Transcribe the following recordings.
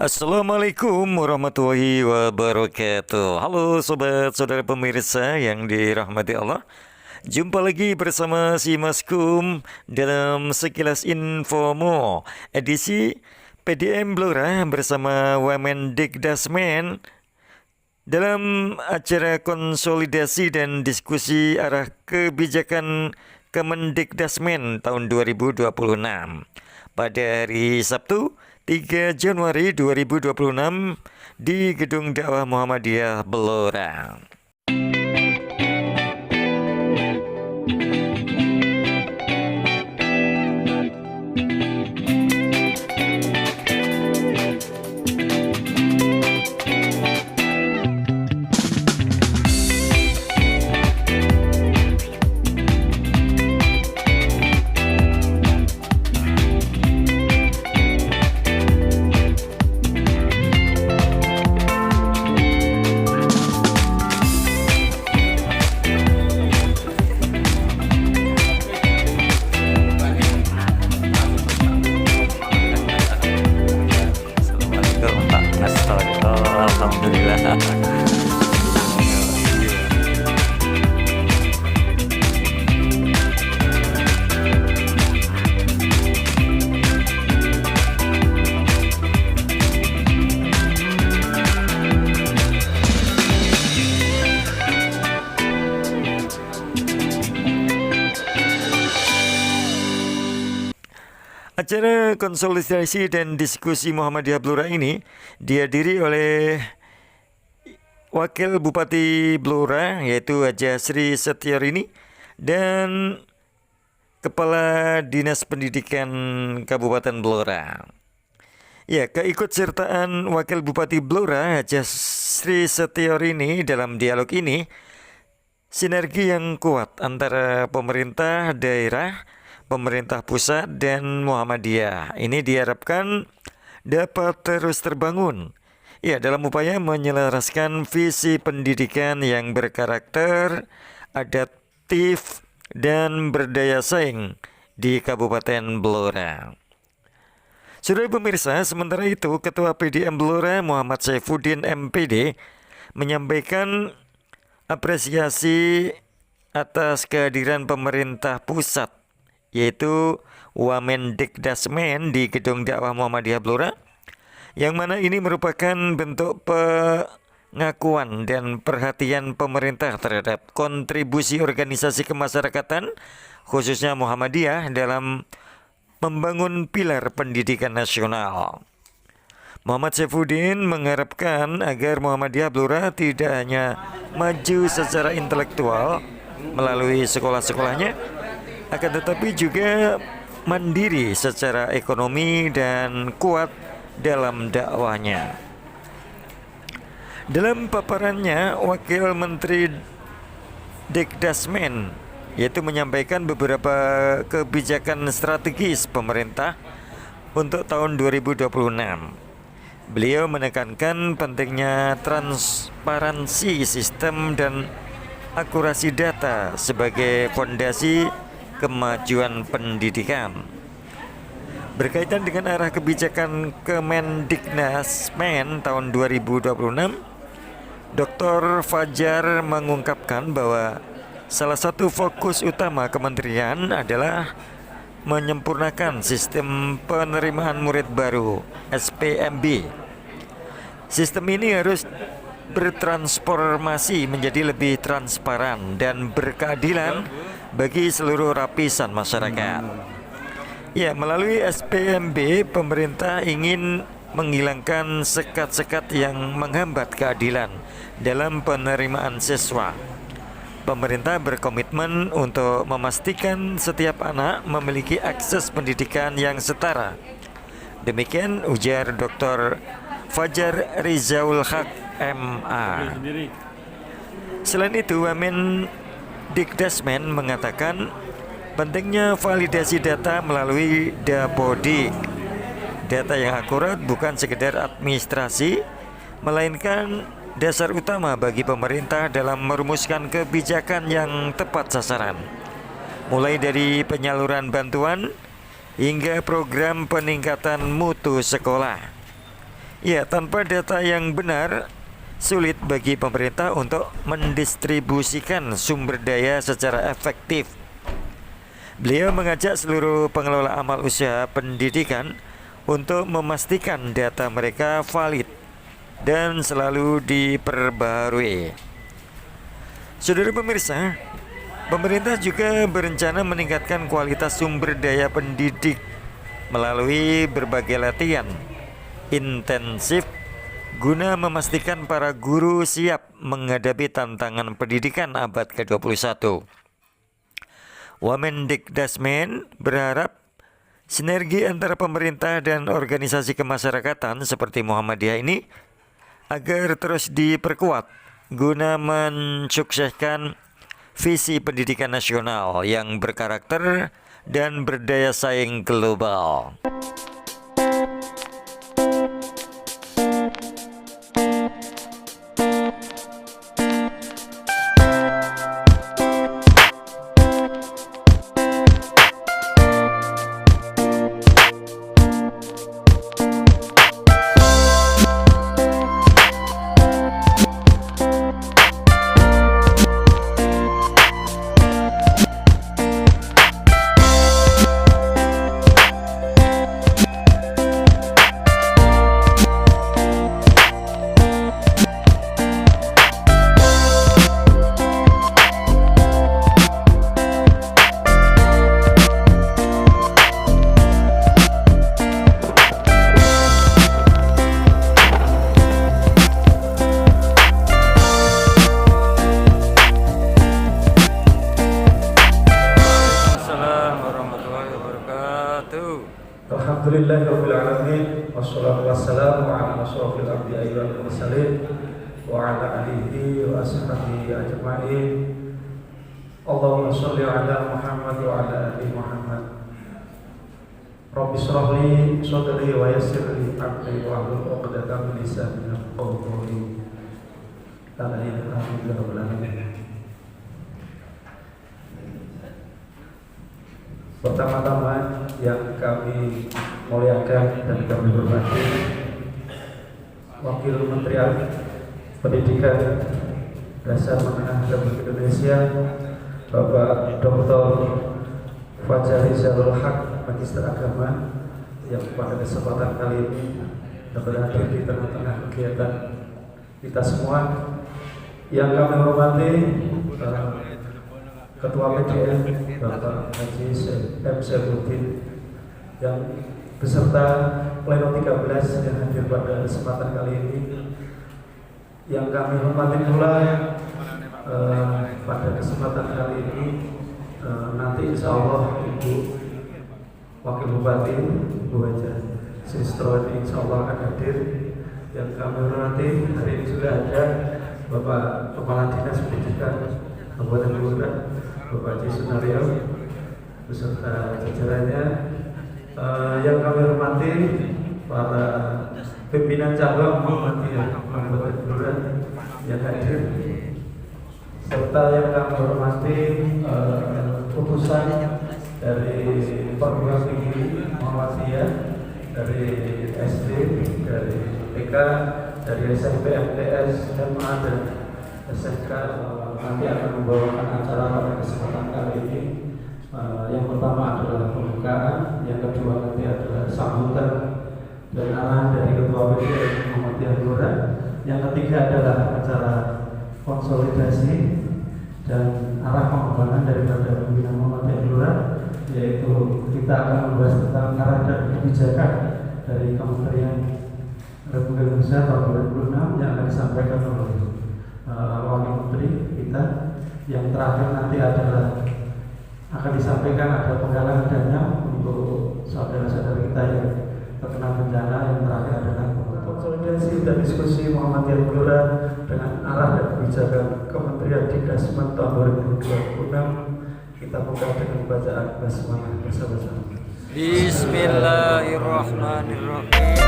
Assalamualaikum warahmatullahi wabarakatuh. Halo sobat saudara pemirsa yang dirahmati Allah. Jumpa lagi bersama si Maskum dalam Sekilas Infomo edisi PDM Blora bersama Wamendikdasmen dalam acara konsolidasi dan diskusi arah kebijakan Kemendikdasmen tahun 2026 pada hari Sabtu 3 Januari 2026 di Gedung Dakwah Muhammadiyah Blora. Alhamdulillah. Acara konsolidasi dan diskusi Muhammadiyah Blora ini dihadiri oleh Wakil Bupati Blora yaitu Haja Sri Setiorini dan Kepala Dinas Pendidikan Kabupaten Blora. Ya, keikutsertaan Wakil Bupati Blora Haja Sri Setiorini dalam dialog ini sinergi yang kuat antara pemerintah daerah, pemerintah pusat dan Muhammadiyah ini diharapkan dapat terus terbangun. Ya, dalam upaya menyelaraskan visi pendidikan yang berkarakter adaptif dan berdaya saing di Kabupaten Blora. Saudara pemirsa, sementara itu Ketua PDM Blora Muhammad Saifuddin MPD menyampaikan apresiasi atas kehadiran pemerintah pusat yaitu Wamendikdasmen di Gedung Dakwah Muhammadiyah Blora, yang mana ini merupakan bentuk pengakuan dan perhatian pemerintah terhadap kontribusi organisasi kemasyarakatan khususnya Muhammadiyah dalam membangun pilar pendidikan nasional. Muhammad Saifuddin mengharapkan agar Muhammadiyah Blora tidak hanya maju secara intelektual melalui sekolah-sekolahnya, akan tetapi juga mandiri secara ekonomi dan kuat dalam dakwahnya. Dalam paparannya, Wakil Menteri Dikdasmen yaitu menyampaikan beberapa kebijakan strategis pemerintah untuk tahun 2026. Beliau menekankan pentingnya transparansi sistem dan akurasi data sebagai fondasi kemajuan pendidikan. Berkaitan dengan arah kebijakan Kemendikdasmen tahun 2026, Dr. Fajar mengungkapkan bahwa salah satu fokus utama kementerian adalah menyempurnakan sistem penerimaan murid baru (SPMB). Sistem ini harus bertransformasi menjadi lebih transparan dan berkeadilan bagi seluruh lapisan masyarakat. Ya, melalui SPMB pemerintah ingin menghilangkan sekat-sekat yang menghambat keadilan dalam penerimaan siswa. Pemerintah berkomitmen untuk memastikan setiap anak memiliki akses pendidikan yang setara. Demikian ujar Dr. Fajar Rizaul Haq MA. Selain itu, Wamendikdasmen mengatakan pentingnya validasi data melalui Dapodik. Data yang akurat bukan sekedar administrasi, melainkan dasar utama bagi pemerintah dalam merumuskan kebijakan yang tepat sasaran. Mulai dari penyaluran bantuan hingga program peningkatan mutu sekolah. Ya, tanpa data yang benar, sulit bagi pemerintah untuk mendistribusikan sumber daya secara efektif. Beliau mengajak seluruh pengelola amal usaha pendidikan untuk memastikan data mereka valid dan selalu diperbaharui. Saudara pemirsa, pemerintah juga berencana meningkatkan kualitas sumber daya pendidik melalui berbagai latihan intensif guna memastikan para guru siap menghadapi tantangan pendidikan abad ke-21. Wamendikdasmen berharap sinergi antara pemerintah dan organisasi kemasyarakatan seperti Muhammadiyah ini agar terus diperkuat guna mensukseskan visi pendidikan nasional yang berkarakter dan berdaya saing global. Alhamdulillahirabbil alamin wassalatu wassalamu ala asyrofil anbiya'i wal mursalin wa ala alihi wa ashabihi ajma'in. Allahumma shalli ala Muhammad wa ala ali Muhammad. Rabbi shrah li sadri wa yassir li amri wa hlul 'uqdatam min lisani yafqahu qawli. Alhamdulillahirabbil alamin. Pertama-tama yang kami muliakan dan kami hormati Wakil Menteri Pendidikan Dasar Menengah Republik Indonesia Bapak Dr. Fajar Rizalul Haq, Magister Agama, yang pada kesempatan kali ini dapat hadir di tengah-tengah kegiatan kita semua. Yang kami hormati Ketua PDN Bapak Haji M. Saifuddin yang beserta Pleno 13 yang hadir pada kesempatan kali ini. Yang kami hormati pula pada kesempatan kali ini nanti insya Allah Ibu Wakil Bupati Ibu Haja Sistro ini insya Allah akan hadir. Yang kami hormati hari ini sudah ada Bapak Kepala Dinas Pendidikan Kabupaten Bogor, Bapak Haji Sunario beserta jajarannya. Yang kami hormati para pimpinan cabang Muhammadiyah Kabupaten Bogor yang hadir, serta yang kami hormati utusan dari perguruan tinggi Muhammadiyah, dari SD, dari TK, dari SMP, MTS, MA dan SMK nanti akan membawakan acara pada kesempatan kali ini. Yang pertama adalah pembukaan, yang kedua nanti adalah sambutan dan arahan dari Ketua PDN Muhammadiyah Blora. Yang ketiga adalah acara konsolidasi dan arah pengembangan daripada pembinaan Muhammadiyah Blora, yaitu kita akan membahas tentang arah dan kebijakan dari Kementerian Republik Indonesia tahun 2006 yang akan disampaikan oleh Wakil Menteri kita. Yang terakhir nanti adalah akan disampaikan ada penggalangan dana untuk saudara-saudara kita yang terkena bencana. Yang terakhir adalah konsolidasi dan diskusi Muhammadiyah Blora dengan arah dan kebijakan Kementerian Dikdasmen tahun 2026. Kita buka dengan bacaan basmalah bersama-sama. Bismillahirrahmanirrahim.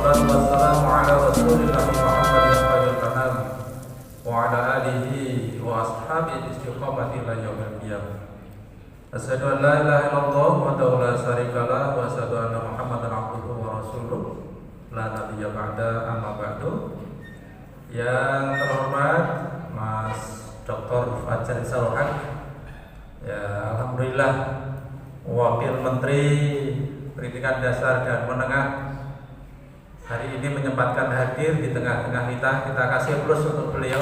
Wassalamu ala Rasulillah Muhammadin ashabi istiqamati ila yaumil qiyamah. Asyhadu an la ilaha illallah wa la syarika lah wa asyhadu anna Muhammadan abduhu wa rasuluh la nabiyya ba'da amma ba'du. Yang terhormat Mas Dr. Fajar Salhak, ya alhamdulillah Wakil Menteri Pendidikan Dasar dan Menengah hari ini menyempatkan hadir di tengah-tengah kita. Kita kasih aplaus untuk beliau.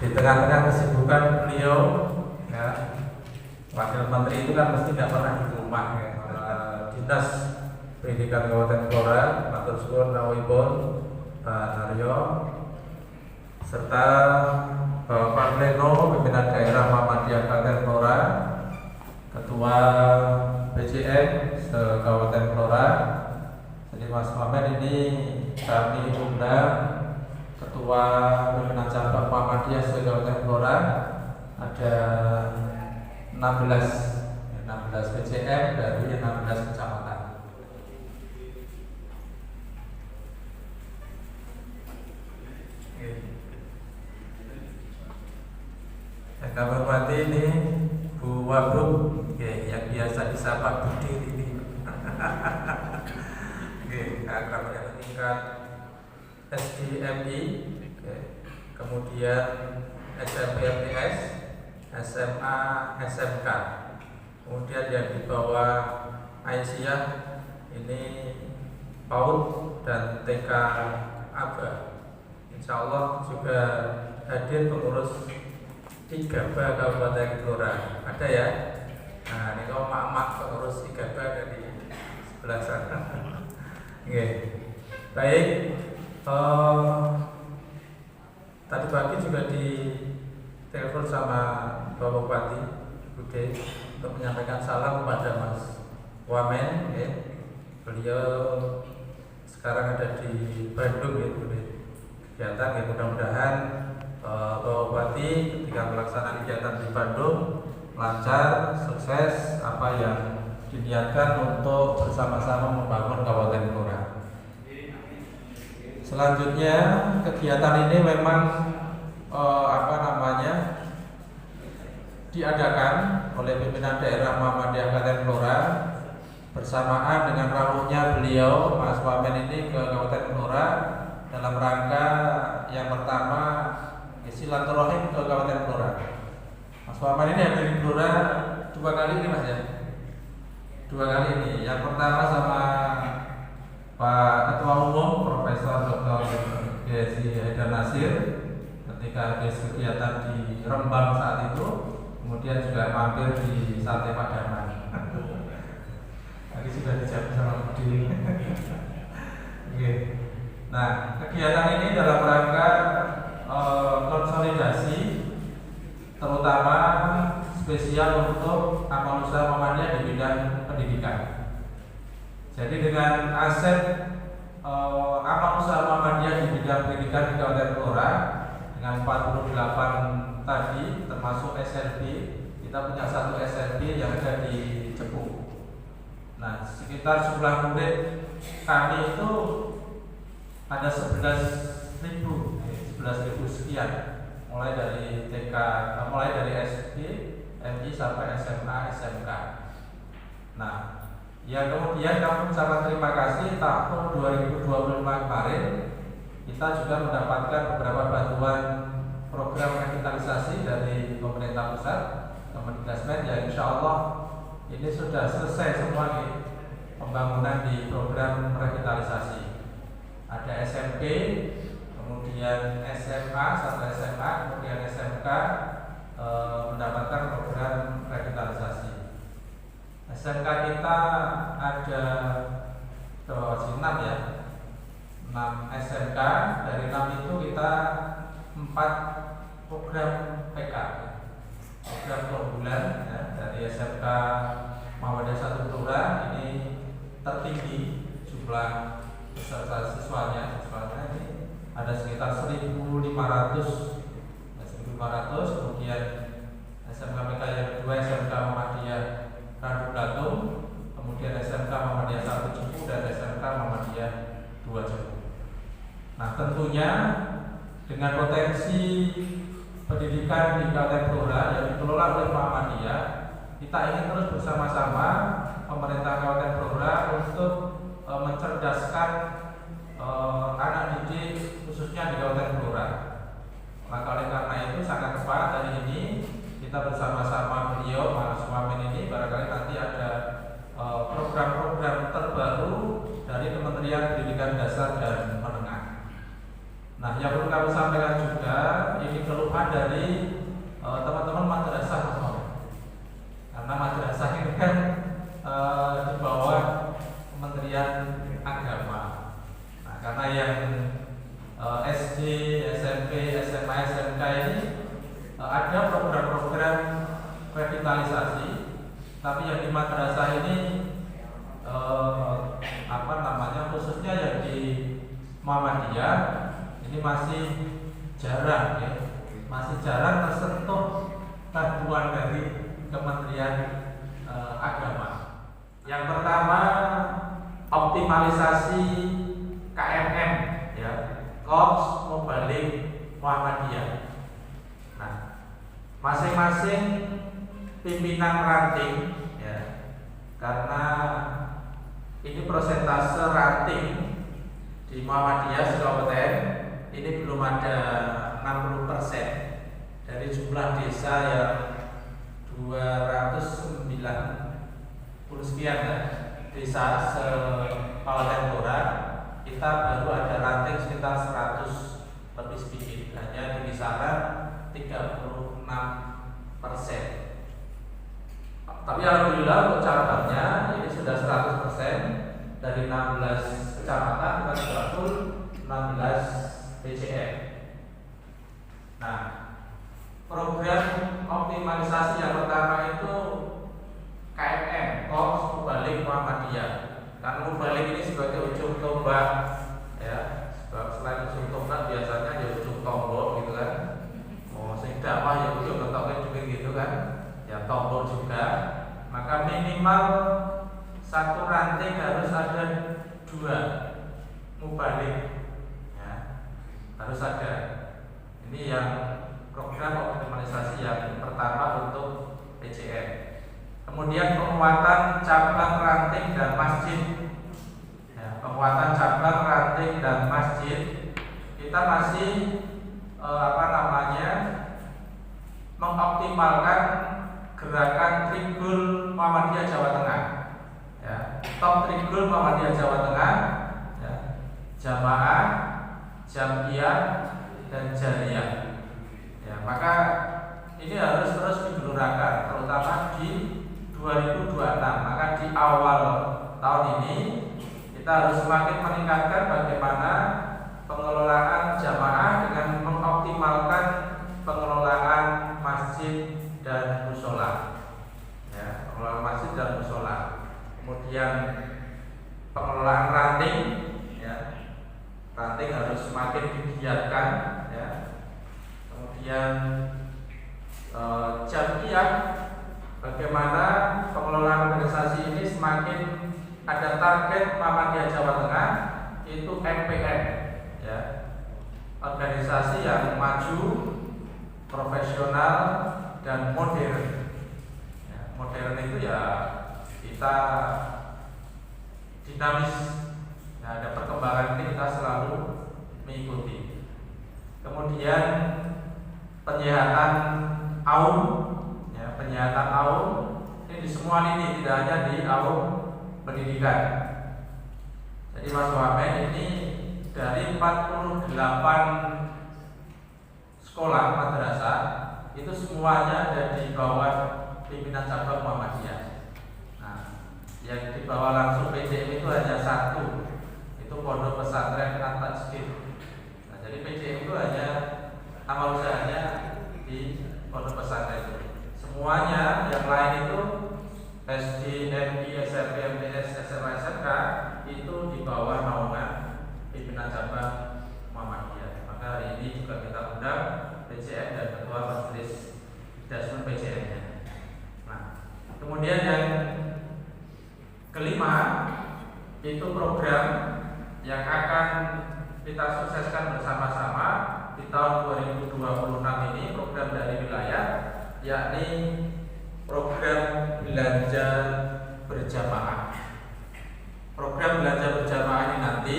Di tengah-tengah kesibukan beliau, ya, Wakil Menteri itu kan mesti tidak pernah di rumah, ya. Dinas Pendidikan Kabupaten Blora, matur suwun rawuhipun Pak Naryo, serta Bapak Pleno Pimpinan Daerah Muhammadiyah Kabupaten Blora, Ketua BCM se-Kabupaten Blora. Jadi Mas Muhammad ini kami undang Ketua Pimpinan Cabang Muhammadiyah se-Kabupaten Blora, ada 16 BCM dari 16 kecamatan. Yang kami hormati ini Bu Wabuk, yang biasa disapa Budir ini. Kami tingkat SDMI, kemudian SMPMTS, SMA, SMK. Kemudian yang di bawah Aisyah ini PAUD dan TK ABA. Insya Allah juga hadir pengurus 3B Kabupaten Blora. Ada ya? Nah, ini kalau mak-mak pengurus 3B dari sebelah sana. Oke. Baik. Tadi pagi juga ditelepon sama Bapak Bupati Bude untuk menyampaikan salam kepada Mas Wamen. Beliau sekarang ada di Bandung, ya, Bude. Kegiatan, ya, mudah-mudahan Bapak Bupati ketika melaksanakan kegiatan di Bandung lancar, sukses apa yang diniatkan untuk bersama-sama membangun Kabupaten Blora. Selanjutnya kegiatan ini memang diadakan oleh pimpinan daerah Muhammadiyah Kabupaten Blora bersamaan dengan rawuhnya beliau Mas Wamen ini ke Kabupaten Blora dalam rangka yang pertama silaturahim ke Kabupaten Blora. Mas Wamen ini hadir di Blora 2 kali ini, Mas, ya. 2 kali ini. Yang pertama sama Pak Ketua Umum Profesor Dr. Gezi Haidar Nasir ketika habis kegiatan di Rembang saat itu, kemudian juga mampir di Sate Padaman. Tadi sudah dijawab sama Budi. Oke. Nah, kegiatan ini dalam rangka konsolidasi, terutama spesial untuk amal usaha Muhammadiyah di bidang pendidikan. Jadi dengan aset amal usaha Muhammadiyah di bidang pendidikan di Kabupaten Blora dengan 48 tadi termasuk SLB, kita punya 1 SLB yang ada di Cepu. Nah, sekitar jumlah murid kami itu ada 11.000 sekian, mulai dari TK, mulai dari SD, MI sampai SMA, SMK. Nah, yang kemudian kami ucapkan terima kasih tahun 2025 kemarin kita juga mendapatkan beberapa bantuan program revitalisasi dari pemerintah pusat, Kemendikbud, ya insya Allah ini sudah selesai semua nih pembangunan di program revitalisasi. Ada SMP, kemudian SMA sampai SMA, kemudian SMK mendapatkan program revitalisasi. SMK kita ada 6 ya, 6 SMK. Dari 6 itu kita 4 program PK, program keunggulan ya, dari SMK Muhammadiyah 1 Blora ini tertinggi jumlah peserta siswanya ini ada sekitar 1.500, kemudian SMK PK yang kedua SMK Muhammadiyah Randu Blatung, kemudian SMK Muhammadiyah 1 Cepu dan SMK Muhammadiyah 2 Cepu. Nah, tentunya dengan potensi pendidikan di Kabupaten Blora yang dikelola oleh Muhammadiyah, kita ingin terus bersama-sama pemerintah Kabupaten Blora untuk mencerdaskan anak didik khususnya di Kabupaten Blora. Maka oleh karena itu sangat tepat hari ini kita bersama-sama beliau Mas Wamen ini barangkali nanti ada program-program terbaru dari Kementerian Pendidikan Dasar dan Menengah. Nah, yang perlu kami sampaikan juga ini keluhan dari teman-teman madrasah, karena madrasah ini kan di bawah Kementerian Agama. Nah, karena yang SD, SMP, SMA, SMK ini ada program-program revitalisasi, tapi yang di madrasah ini khususnya yang di Muhammadiyah ini masih jarang ya, masih jarang tersentuh bantuan dari Kementerian Agama. Yang pertama, optimalisasi KMM ya, Korps Mubalik Muhammadiyah. Nah, masing-masing pimpinan ranting ya, karena ini persentase ranting di Muhammadiyah Kabupaten ini belum ada 60% dari jumlah desa yang 290 sekian ya, desa se-Kabupaten Blora, kita baru ada ranting sekitar 100 lebih sedikit, hanya di kisaran 36%. Tapi alhamdulillah untuk cabangnya ini sudah 100%, dari 16 kecamatan kita sudah full 16 PCM. Nah, program optimalisasi yang pertama itu KMM, Korps Mubalik Muhammadiyah. Karena Mubalik ini sebagai ujung tombak ya, selain ujung tombak biasanya ya ujung tombol gitu kan. Oh, sing dakwah ya ujung ketoknya juga gitu kan. Ya tombol juga. Maka minimal satu ranting harus ada 2 mubalik ya, harus ada. Ini yang program optimalisasi yang pertama untuk PCM. Kemudian penguatan cabang ranting dan masjid ya, penguatan cabang ranting dan masjid kita masih mengoptimalkan gerakan Trigul Muhammadiyah Jawa Tengah ya, top Trigul Muhammadiyah Jawa Tengah ya, jamaah, jamiah dan jariyah ya, maka ini harus terus digelurakan terutama di 2026. Maka di awal tahun ini kita harus semakin meningkatkan bagaimana pengelolaan jamaah dengan mengoptimalkan pengelolaan masjid dan musola ya, pengelolaan masjid dan musola. Kemudian pengelolaan ranting ya, ranting harus semakin digiatkan ya. Kemudian jamiah, bagaimana pengelolaan organisasi ini semakin ada target Muhammadiyah Jawa Tengah itu MPM ya, organisasi yang maju, profesional dan modern ya, modern itu ya kita dinamis ya, ada perkembangan ini kita selalu mengikuti. Kemudian penyihatan AUM ya, penyihatan AUM ini di semua lini, tidak hanya di AUM pendidikan. Jadi Mas Wamen ini dari 48 sekolah madrasah itu semuanya ada di bawah pimpinan cabang Muhammadiyah. Nah, yang di bawah langsung PCM itu hanya 1, itu Pondok Pesantren At-Tajqir. Nah, jadi PCM itu hanya amal usahanya di pondok pesantren itu. Semuanya yang lain itu SD, MI, SMP, MTS, SMA, SMK itu di bawah naungan pimpinan cabang Muhammadiyah. Maka hari ini juga kita undang PCM dan Ketua Majelis Dasmun PCM-nya. Nah, kemudian yang kelima itu program yang akan kita sukseskan bersama-sama di tahun 2026 ini program dari wilayah, yakni program belanja berjamaah. Program belanja berjamaah ini nanti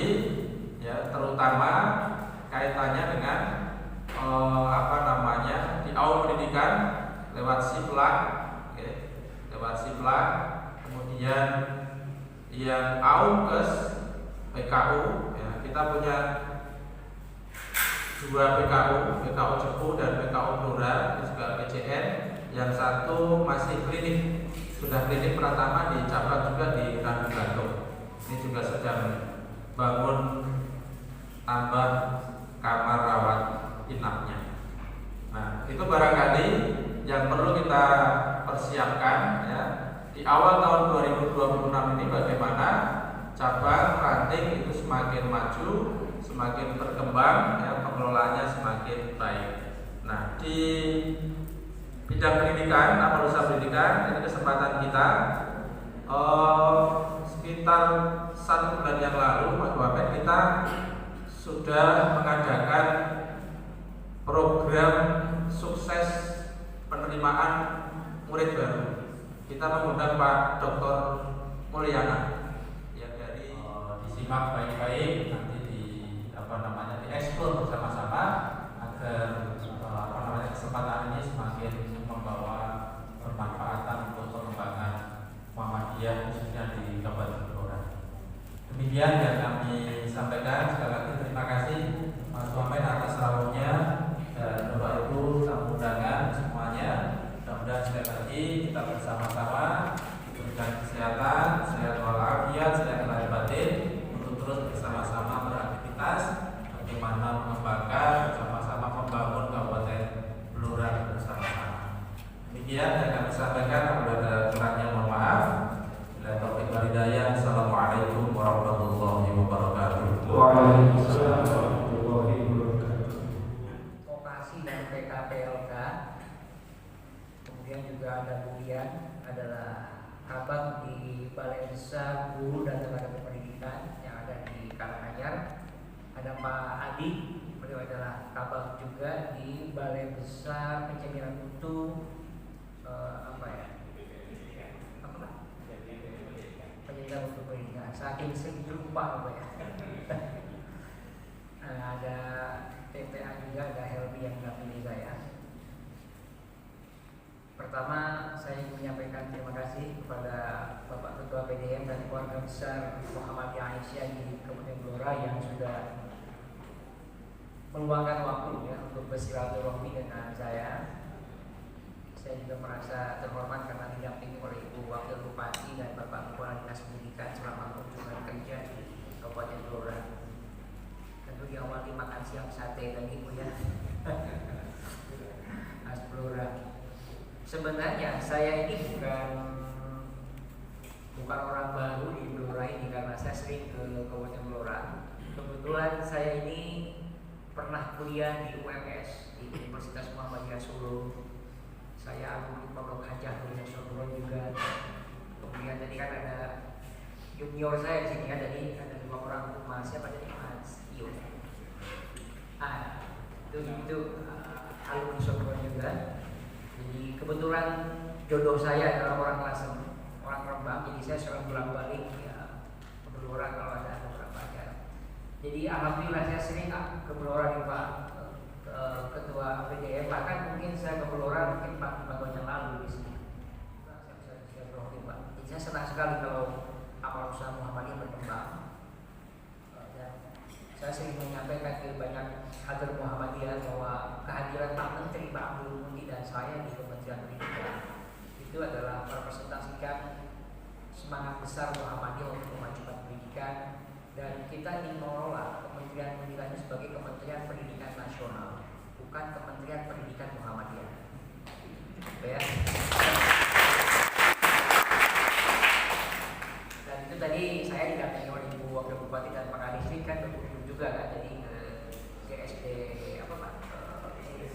ya terutama kaitannya dengan di awal pendidikan lewat Siplang, lewat Siplang, kemudian yang AUKES, PKU, ya, kita punya 2 PKU, PKU Cepu dan PKU Blora, ini juga PCN. Yang satu masih klinik, sudah klinik pertama di cabang juga di Randu Gantung. Ini juga sedang bangun tambah kamar rawat inapnya. Nah, itu barangkali yang perlu kita persiapkan ya. Di awal tahun 2026 ini bagaimana cabang ranting itu semakin maju, semakin berkembang, ya, pengelolaannya semakin baik. Nah, di bidang pendidikan, apa usaha pendidikan, ini kesempatan kita sekitar 1 bulan yang lalu, Mas Wamen, kita sudah mengadakan program sukses penerimaan murid baru. Kita mengundang Pak Dr. Mulyana yang dari disimak baik-baik, nanti dieksplor bersama-sama agar kesempatan ini semakin membawa bermanfaatan untuk pengembangan Muhammadiyah khususnya di Kabupaten Blora. Demikian yang kami sampaikan. Sekali lagi terima kasih Mas Wamen atas rawuhnya dan Bapak Ibu tamu undangan semuanya. Mudah-mudahan sekali lagi kita bersama-sama diberikan kesehatan, sehat walafiat, sehat lahir batin untuk terus bersama-sama beraktivitas bagaimana mengembangkan bersama-sama membangun Kabupaten Blora bersama-sama. Demikian yang kami sampaikan. Apabila ada kurangnya mohon maaf. Bila taufik wal hidayah. Assalamualaikum warahmatullahi wabarakatuh. Waalaikumsalam warahmatullahi wabarakatuh. Vokasi dan PKPLK. Kemudian juga ada Budian, adalah kabag di Balai Besar Guru dan Tenaga Pendidikan yang ada di Karanganyar. Ada Pak Adi, beliau adalah kabag juga di Balai Besar Pencemiran Mutu Penyediaan Mutu Pendidikan. Saking sering lupa ya. Ada TPA juga, ada Helmi yang mendampingi saya. Pertama, saya ingin menyampaikan terima kasih kepada Bapak Ketua PDM dan keluarga besar Muhammadiyah Aisyah di Kabupaten Blora yang sudah meluangkan waktu ya untuk bersilaturahmi dengan saya. Saya juga merasa terhormat karena didampingi oleh Ibu Wakil Bupati dan Bapak Kepala Dinas Pendidikan selama kunjungan kerja di Kabupaten Blora. Tentu diawali makan siang sate tadi Bu ya. Khas Blora. Sebenarnya saya ini bukan orang baru di Blora ini karena saya sering ke Kabupaten Blora. Kebetulan saya ini pernah kuliah di UMS di Universitas Muhammadiyah Solo. Saya alumni Pondok Hajah Mulia Solo juga. Kemudian tadi kan ada junior saya di sini ya, jadi ada 2 orang rumah. Siapa tadi? Mas Iyo. Itu alumni Solo juga. Jadi kebetulan jodoh saya adalah orang Lasem, orang Rembang. Jadi saya sering bolak-balik ya ke Blora kalau ada beberapa acara. Jadi alhamdulillah saya sering ke Blora nih Pak Ketua PDM. Bahkan mungkin saya ke Blora mungkin 4-5 tahun yang lalu di sini. Saya bisa berhenti Pak. Jadi saya senang sekali kalau amal usaha Muhammadiyah berkembang. Dan saya sering menyampaikan ke banyak kader Muhammadiyah bahwa kehadiran Pak Menteri Pak Abdul Muti dan saya di Kementerian Pendidikan itu adalah merepresentasikan semangat besar Muhammadiyah untuk memajukan pendidikan, dan kita ingin mengelola Kementerian Pendidikan itu sebagai Kementerian Pendidikan Nasional, bukan Kementerian Pendidikan Muhammadiyah. Ya. Dan itu tadi saya didampingi oleh Ibu Wakil Bupati dan Pak Kadisri kan berkunjung juga kan, jadi ke SD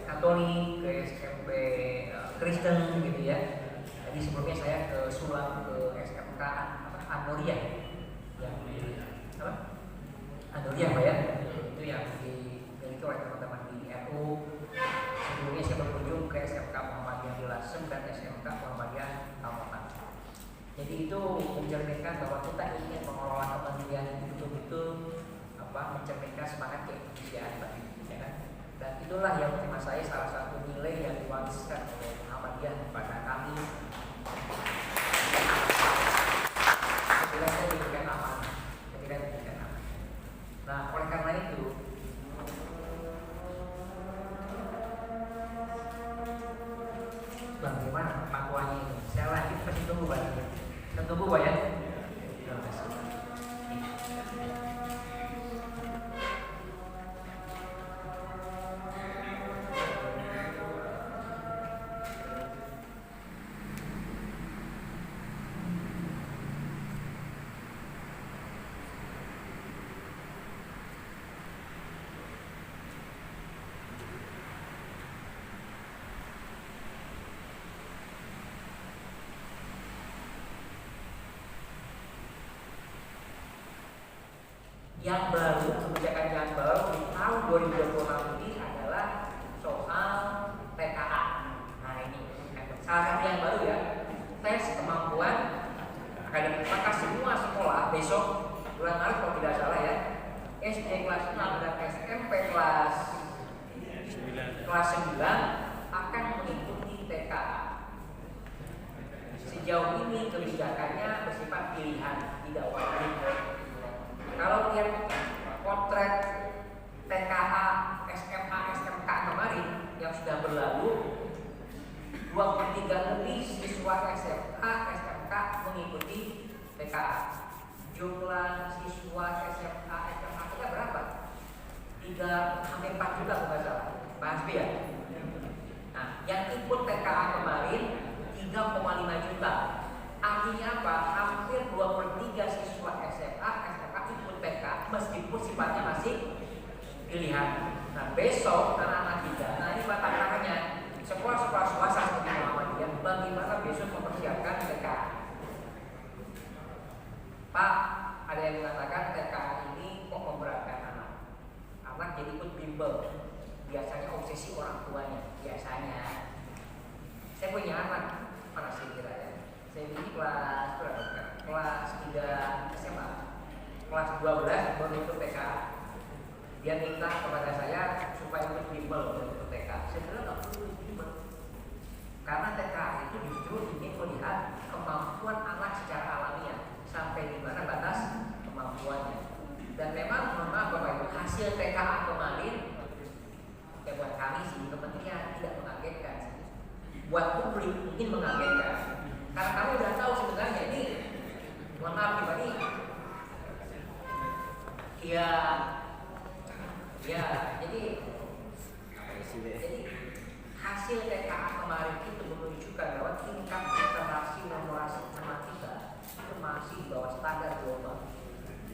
Katolik, ke SMP Kristen gitu ya. Jadi sebelumnya saya ke Sulang, ke SMK Anoria yang di Anoria Pak ya, itu yang dimiliki oleh teman-teman di kita ingin mengelola kementerian itu betul-betul mencerminkan semangat keindonesiaan, Pak, ya kan? Dan itulah yang tema saya, salah satu nilai yang diwariskan oleh Muhammadiyah kepada kami. Ketika saya diberikan amanah, Nah, oleh karena itu, bagaimana fatwanya itu? Saya lanjut, masih tunggu Pak. Kita tunggu Pak ya. Terima kasih. Yang baru, kebijakan yang baru di tahun 2026 ini adalah soal TKA. Nah ini salah satu yang baru ya, tes kemampuan akademik. Maka semua sekolah besok bulan Maret kalau tidak salah ya, SD kelas 6 dan SMP kelas 9 akan mengikuti TKA. Sejauh ini kebijakannya bersifat pilihan, tidak wajib. Kalau lihat potret TKA, SMA, SMK kemarin yang sudah berlalu, 23 lebih siswa SMA, SMK mengikuti TKA. Jumlah siswa SMA, SMK kita berapa? Hampir 4 juta kalau nggak salah. Pak Hasbi ya? Nah, yang ikut TKA kemarin 3,5 juta. Artinya apa? Hampir 2/3 siswa SMA, SMK ikut TK meskipun sifatnya masih pilihan. Nah besok anak-anak kita, nah ini tantangannya sekolah-sekolah swasta seperti Muhammadiyah, bagaimana besok mempersiapkan TK? Pak, ada yang mengatakan TK ini kok memberatkan anak. Anak jadi ikut bimbel, biasanya obsesi orang tuanya, biasanya. Saya punya anak, mana sih kira ya? Saya ini kelas berapa? Kelas 3 SMA, kelas 12 baru ikut TK. Dia minta kepada saya supaya ikut bimbel untuk TK. Saya bilang nggak perlu bimbel, karena TK itu justru ingin melihat kemampuan anak secara alamiah sampai di mana batas kemampuannya. Dan memang mohon maaf Bapak Ibu, hasil TKA kemarin ya buat kami sih kementerian tidak mengagetkan sih. Buat publik mungkin mengagetkan. Karena kami udah tahu sebenarnya ini, mohon maaf pribadi, ya, jadi hasil TKA kemarin itu menunjukkan bahwa tingkat literasi memorasi matematika itu masih di bawah standar global,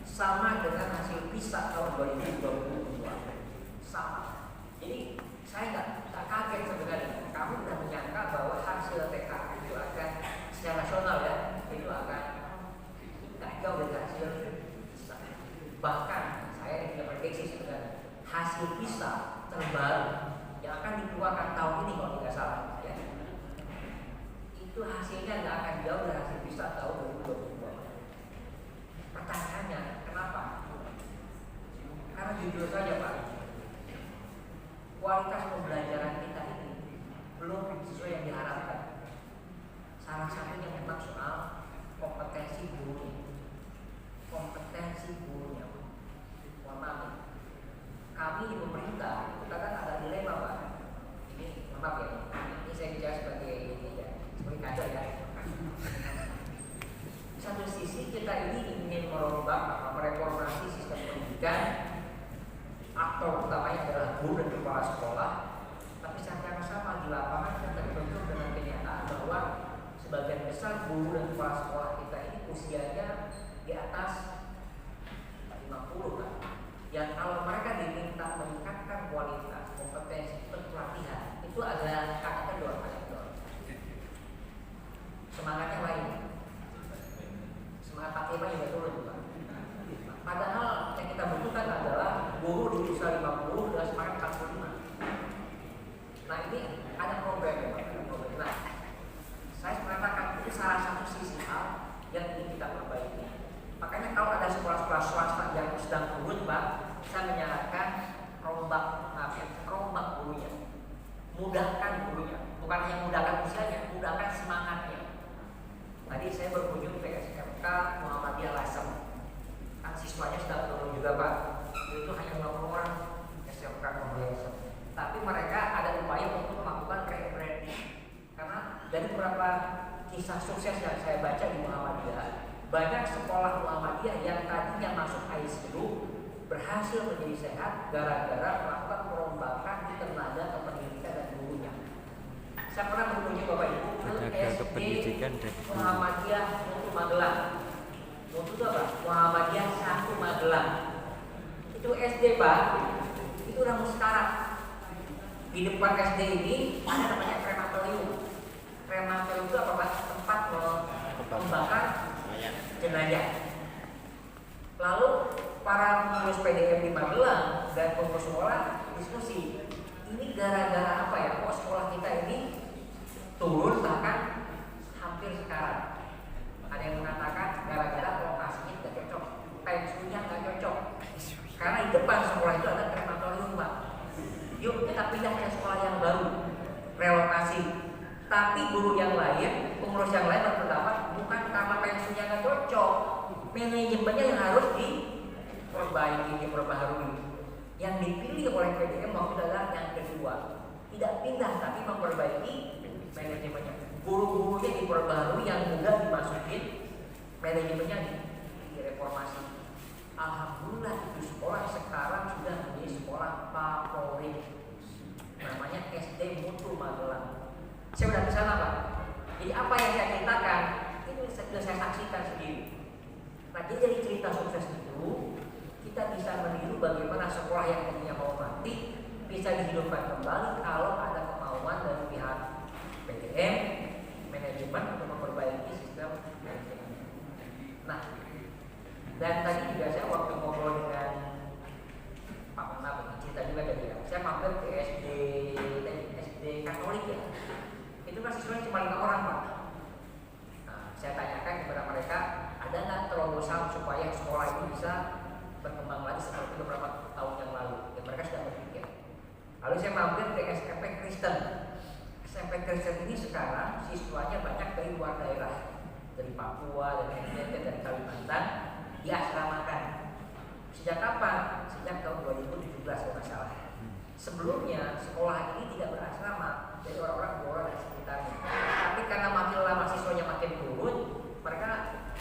sama dengan hasil PISA tahun 2022, sama. Jadi saya nggak kaget sebenarnya. Kamu sudah menyangka bahwa hasil TKA itu akan secara nasional ya, itu akan tidak jauh dari hasil PISA. Bahkan saya tidak prediksi sebenarnya hasil PISA terbaru yang akan dikeluarkan tahun ini kalau tidak salah ya, itu hasilnya nggak akan jauh dari hasil PISA tahun 2022. Pertanyaannya kenapa? Karena jujur saja Pak, kualitas pembelajaran kita ini belum sesuai yang diharapkan. Salah satunya memang soal kompetensi gurunya. Mohon maaf, kami di pemerintah kita kan ada dilema Pak. Ini mohon maaf ya, ini saya bicara sebagai sebagai kader ya. Di satu sisi kita ini ingin merombak, mereformasi sistem pendidikan, aktor utamanya adalah guru dan kepala sekolah. Tapi secara sama di lapangan kita terbentuk dengan kenyataan bahwa sebagian besar guru dan kepala sekolah kita ini usianya di atas 50 kan. Yang kalau mereka diminta meningkatkan kualitas kompetensi pelatihan itu ada kata kedua. Semangatnya lain, semangat aktifnya juga turun Pak. Padahal yang kita butuhkan adalah guru di usia 50 dan semangat 45. Nah ini ada problem ya Pak. Nah saya mengatakan itu salah satu sisi hal yang ingin kita perbaiki. sedang turun Pak, saya menyarankan rombak gurunya, mudahkan gurunya, bukan hanya mudahkan usianya, mudahkan semangatnya. Tadi saya berkunjung ke SMK Muhammadiyah Lasem, kan siswanya sedang turun juga Pak, itu hanya 50 orang SMK Muhammadiyah Lasem, tapi mereka ada upaya untuk melakukan rebranding, karena dari beberapa kisah sukses yang saya baca di Muhammadiyah, banyak sekolah Muhammadiyah yang tadinya masuk ICU berhasil menjadi sehat gara-gara melakukan perombakan di tenaga kependidikan dan gurunya. Saya pernah berkunjung Bapak Ibu ke Tenaga SD kependidikan dan guru. Muhammadiyah Mutu Magelang. Mutu itu apa? Muhammadiyah 1 Magelang. Itu SD Pak, itu udah mustarak. Di depan SD ini ada namanya krematorium. Krematorium itu apa Pak? Tempat membakar jenazah. Lalu para pengurus PDM di Magelang dan pengurus sekolah diskusi, ini gara-gara apa ya? Kok sekolah kita ini turun bahkan hampir sekarang? Ada yang mengatakan gara-gara lokasinya tidak cocok, pensiunnya nggak cocok. Karena di depan sekolah itu ada krematorium Pak. Yuk kita pindah ke sekolah yang baru, relokasi. Tapi guru yang lain, pengurus yang lain berpendapat bukan karena pensiunnya nggak cocok, manajemennya yang harus diperbaiki, diperbaharui. Yang dipilih oleh PDM waktu adalah yang kedua, tidak pindah tapi memperbaiki manajemennya. Guru-gurunya diperbaharui, yang mudah dimasukin, manajemennya direformasi. Alhamdulillah itu sekolah sekarang sudah menjadi sekolah favorit, namanya SD Mutu Magelang. Saya sudah ke sana Pak. Jadi apa yang saya ceritakan itu sudah saya saksikan sendiri. Nah, jadi dari cerita sukses itu kita bisa meniru bagaimana sekolah yang tadinya mau mati bisa dihidupkan kembali kalau ada kemauan dari pihak PDM, manajemen untuk memperbaiki sistem manajemen. Nah, dan tadi juga saya waktu ngobrol dengan Pak Menab cerita juga tadi ya, saya mampir ke SD Katolik ya. Itu kan siswanya cuma 5 orang Pak. Nah, saya tanyakan kepada mereka, ada nggak terobosan supaya sekolah ini bisa berkembang lagi seperti beberapa tahun yang lalu? Ya mereka sudah berpikir. Lalu saya mampir ke SMP Kristen. SMP Kristen ini sekarang siswanya banyak dari luar daerah, dari Papua, dari NTT, dari Kalimantan, diasramakan. Sejak kapan? Sejak tahun 2017 kalau nggak salah. Sebelumnya sekolah ini tidak berasrama dari orang-orang luar dan sekitarnya. Tapi karena makin lama siswanya makin turun, mereka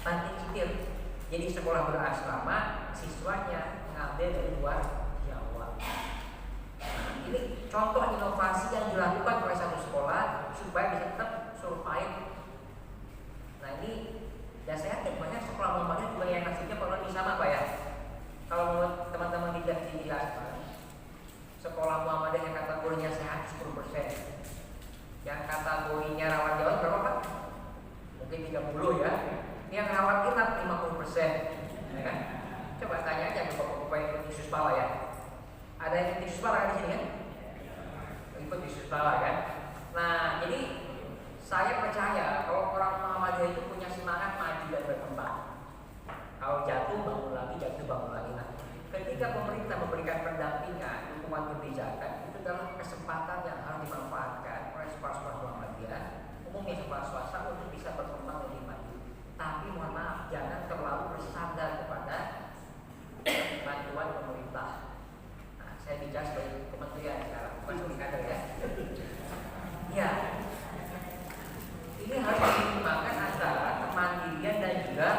banting setir. Jadi sekolah berasrama, siswanya mengambil dari luar Jawa. Nah, ini contoh inovasi yang dilakukan oleh satu sekolah supaya bisa tetap survive. Nah ini, dan saya yakin banyak sekolah Muhammadiyah juga yang nasibnya kalau ini sama Pak ya. Kalau menurut teman-teman tidak dijelaskan, sekolah Muhammadiyah yang kategorinya sehat 10%, yang kategorinya rawan Jawa berapa Pak? Mungkin 30 ya. Yang rawat inap 50%, ya kan? Coba tanya aja ke bapak-bapak yang ikut Yesus Bala ya. Ada yang ikut Yesus Bala kan di sini kan? Ikut Yesus Bala kan? Nah, jadi saya percaya kalau orang Muhammadiyah itu punya semangat maju dan berkembang. Kalau jatuh bangun lagi, jatuh bangun lagi. Nah, ketika pemerintah memberikan pendampingan, dukungan kebijakan, itu adalah kesempatan yang harus dimanfaatkan oleh sekolah-sekolah Muhammadiyah, umumnya sekolah swasta untuk bisa berkembang lebih maju. Tapi mohon maaf, jangan terlalu bersandar kepada bantuan pemerintah. Nah, saya bicara sebagai kementerian sekarang, bukan sebagai kader ya. Ya, ini harus dipertimbangkan antara kemandirian dan juga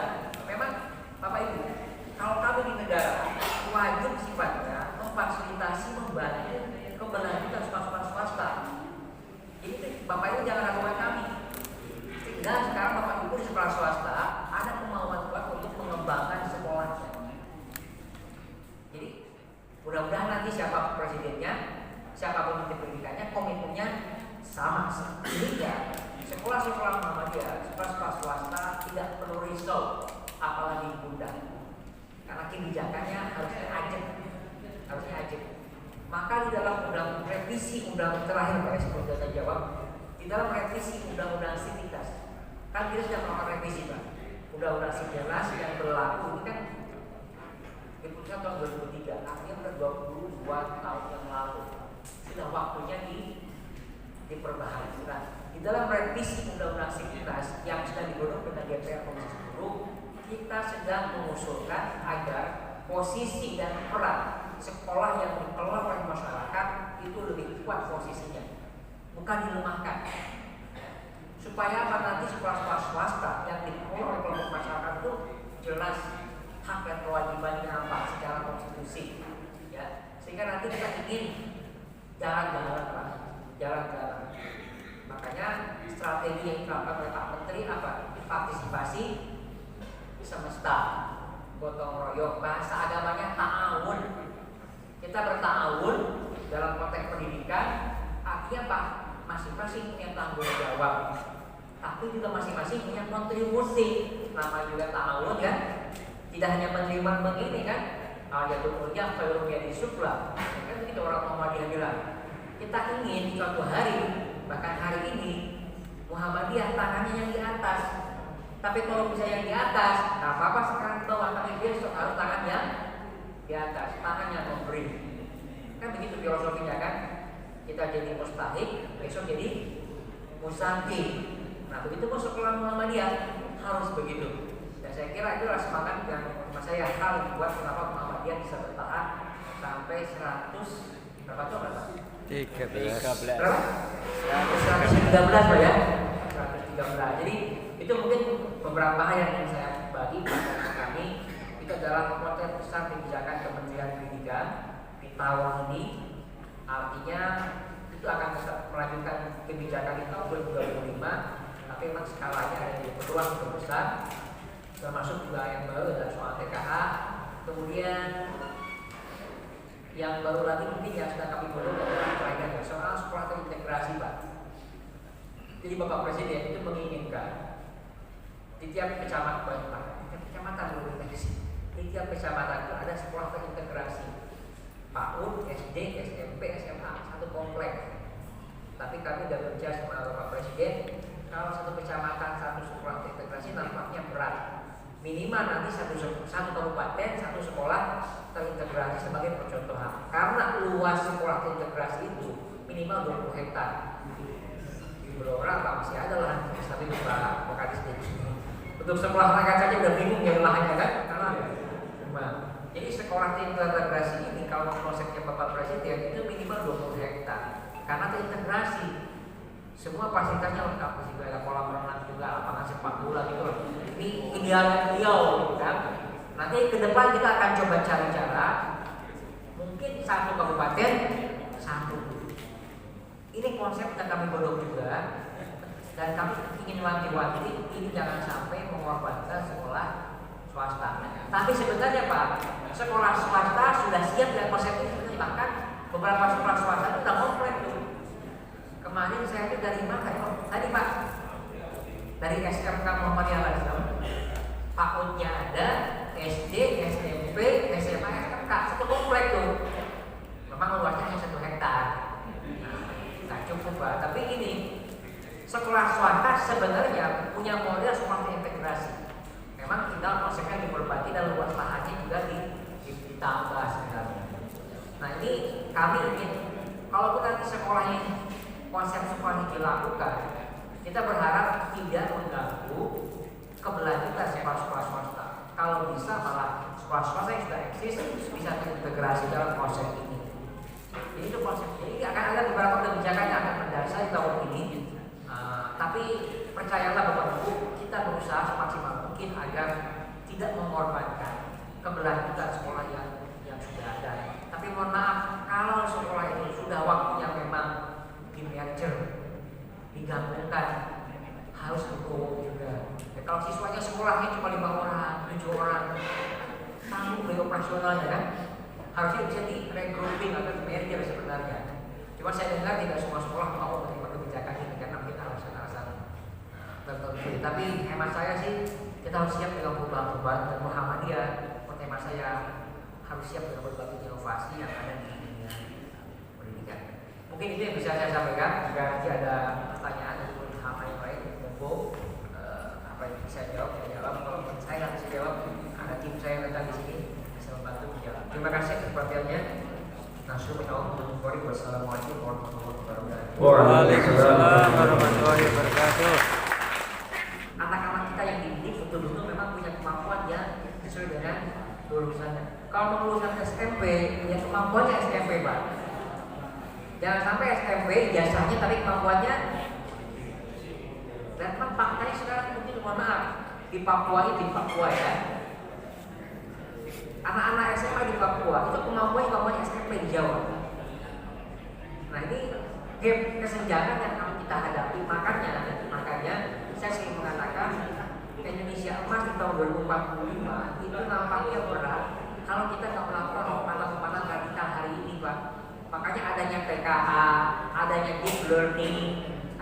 memang Bapak Ibu, kalau kami di negara wajib sifatnya memfasilitasi, membantu keberlanjutan sekolah-sekolah swasta. Jadi Bapak Ibu jangan ragukan kami. Sehingga sekarang Bapak Ibu di sekolah swasta ada kemauan kuat untuk mengembangkan sekolahnya. Jadi mudah-mudahan nanti siapa presidennya, siapapun menteri pendidikannya, komitmennya sama. Sehingga sekolah-sekolah Muhammadiyah, sekolah-sekolah swasta tidak perlu risau, apalagi diundang. Karena kebijakannya harusnya ajak. Maka di dalam revisi undang terakhir Pak sebelum saya jawab, di dalam revisi undang-undang sivitas, kan kita sudah melakukan revisi Pak. Undang-undang sivitas yang berlaku ini kan diputuskan tahun 2003, artinya sudah 22 tahun yang lalu. Sudah waktunya diperbaharui. Nah, di dalam revisi Undang-Undang Sivitas yang sedang digodok dengan DPR Komisi 10, kita sedang mengusulkan agar posisi dan peran sekolah yang dikelola oleh masyarakat itu lebih kuat posisinya, bukan dilemahkan. Supaya apa, nanti sekolah-sekolah swasta yang dikelola oleh kelompok masyarakat itu jelas hak dan kewajibannya apa secara konstitusi, ya. Sehingga nanti kita ingin jalan-jalan. Makanya strategi yang dilakukan oleh Pak Menteri apa? Partisipasi semesta, gotong royong, bahasa agamanya ta'awun. Kita berta'awun dalam konteks pendidikan, artinya Pak, masing-masing punya tanggung jawab, tapi juga masing-masing punya kontribusi. Nama juga ta'awun kan, tidak hanya menerima begini kan, ayatul mulia khairum yadi sufla. Kan begitu orang Muhammadiyah bilang. Kita ingin di suatu hari, bahkan hari ini, Muhammadiyah tangannya yang di atas. Tapi kalau bisa yang di atas, nggak apa-apa sekarang di bawah, tapi besok harus tangan yang di atas, tangan yang memberi. Kan begitu filosofinya kan? Kita jadi mustahik, besok jadi musangki. Nah begitu pun sekolah Muhammadiyah harus begitu. Dan saya kira itulah semangat yang saya hal buat kenapa Muhammadiyah bisa bertahan sampai 100 berapa tuh berapa? 13. Berapa? 113 Pak ya? 113. Jadi itu mungkin beberapa hal yang saya bagi pada kami. Itu adalah konteks besar kebijakan Kementerian Pendidikan di tahun ini. Artinya itu akan tetap melanjutkan kebijakan di tahun 2025, tapi memang skalanya ada di peluang cukup besar, termasuk juga yang baru adalah soal TKA. Kemudian yang baru lagi mungkin yang sudah kami godok adalah terakhir soal sekolah terintegrasi Pak. Jadi Bapak Presiden itu menginginkan di tiap kecamatan di tiap kecamatan itu ada sekolah terintegrasi, PAUD, SD, SMP, SMA, satu komplek. Tapi kami sudah berbicara sama Bapak Presiden, kalau satu kecamatan satu sekolah terintegrasi nampaknya berat. Minimal nanti satu kabupaten satu sekolah terintegrasi sebagai percontohan. Karena luas sekolah terintegrasi itu minimal 20 hektar. Di Blora masih ada lahan, tapi Pak Kadis di sini. Untuk sekolah rakyat saja udah bingung ya lahannya kan? Karena jadi sekolah terintegrasi ini kalau konsepnya Bapak Presiden itu minimal 20 hektar. Karena terintegrasi, semua fasilitasnya lengkap, juga ada kolam renang juga, lapangan sepak bola gitu. Ini idealnya beliau gitu kan. Nanti ke depan kita akan coba cari cara, mungkin satu kabupaten satu. Ini konsep yang kami godok juga, dan kami ingin wanti-wanti ini jangan sampai mengorbankan sekolah swasta. Tapi sebenarnya Pak, sekolah swasta sudah siap dengan konsep ini, bahkan beberapa sekolah swasta itu sudah komplek tuh. Kemarin saya itu dari mana ya? Tadi Pak, dari SMK Muhammadiyah Al-Islam, PAUD-nya ada, SD, SMP, SMA, SMK, satu komplek tuh. Memang luasnya hanya 1 hektar. Nah cukup Pak, tapi ini sekolah swasta sebenarnya punya model sekolah terintegrasi. Memang tinggal konsepnya diperbaiki dan luas lahannya juga ditambah sebenarnya. Nah ini kami ingin, kalaupun nanti sekolah ini konsep sekolah ini dilakukan, kita berharap tidak mengganggu keberlanjutan sekolah-sekolah swasta. Kalau bisa malah sekolah swasta yang sudah eksis bisa terintegrasi dalam konsep ini. Jadi itu konsep. Jadi akan ada beberapa kebijakan yang akan mendasar tahun ini. Tapi percayalah Bapak Ibu, kita berusaha semaksimal mungkin agar tidak mengorbankan keberlanjutan sekolah yang sudah ada. Tapi mohon maaf, kalau sekolah itu sudah waktunya memang di-merger, digabungkan, harus berkowo juga. Ya, kalau siswanya sekolahnya cuma 5 orang, 7 orang, tanggung biaya operasionalnya kan, harusnya bisa di-regrouping atau di-merger sebenarnya. Cuma saya dengar tidak semua sekolah mau menerima kebijakan ini karena kita alasan-alasan tertentu. Tapi hemat saya sih kita harus siap dengan perubahan-perubahan, dan Muhammadiyah, tema saya harus siap dengan berbagai inovasi yang ada di dunia pendidikan. Mungkin itu yang bisa saya sampaikan. Jika nanti ada pertanyaan ataupun hal-hal yang lain, monggo apa yang bisa jawab saya jawab. Kalau saya nggak bisa jawab, ada tim saya yang datang di sini bisa membantu. Terima kasih atas perhatiannya. Wassalamualaikum warahmatullahi wabarakatuh. Waalaikumsalam warahmatullahi wabarakatuh. Anak-anak kita yang dididik betul-betul memang punya kemampuan yang sesuai dengan lulusannya. Kalau lulusan SMP, ya kemampuannya SMP, Pak. Jangan sampai SMP jasanya tapi kemampuannya. Dan kan faktanya sekarang mungkin mohon maaf di Papua ya. Anak-anak SMA di Papua itu kemampuan SMP di Jawa. Nah ini gap kesenjangan yang harus kita hadapi. Makanya saya sering mengatakan Indonesia emas di tahun 2045 itu nampaknya berat kalau kita nggak melakukan lompatan-lompatan radikal hari ini, Pak. Makanya adanya PKA, adanya deep learning,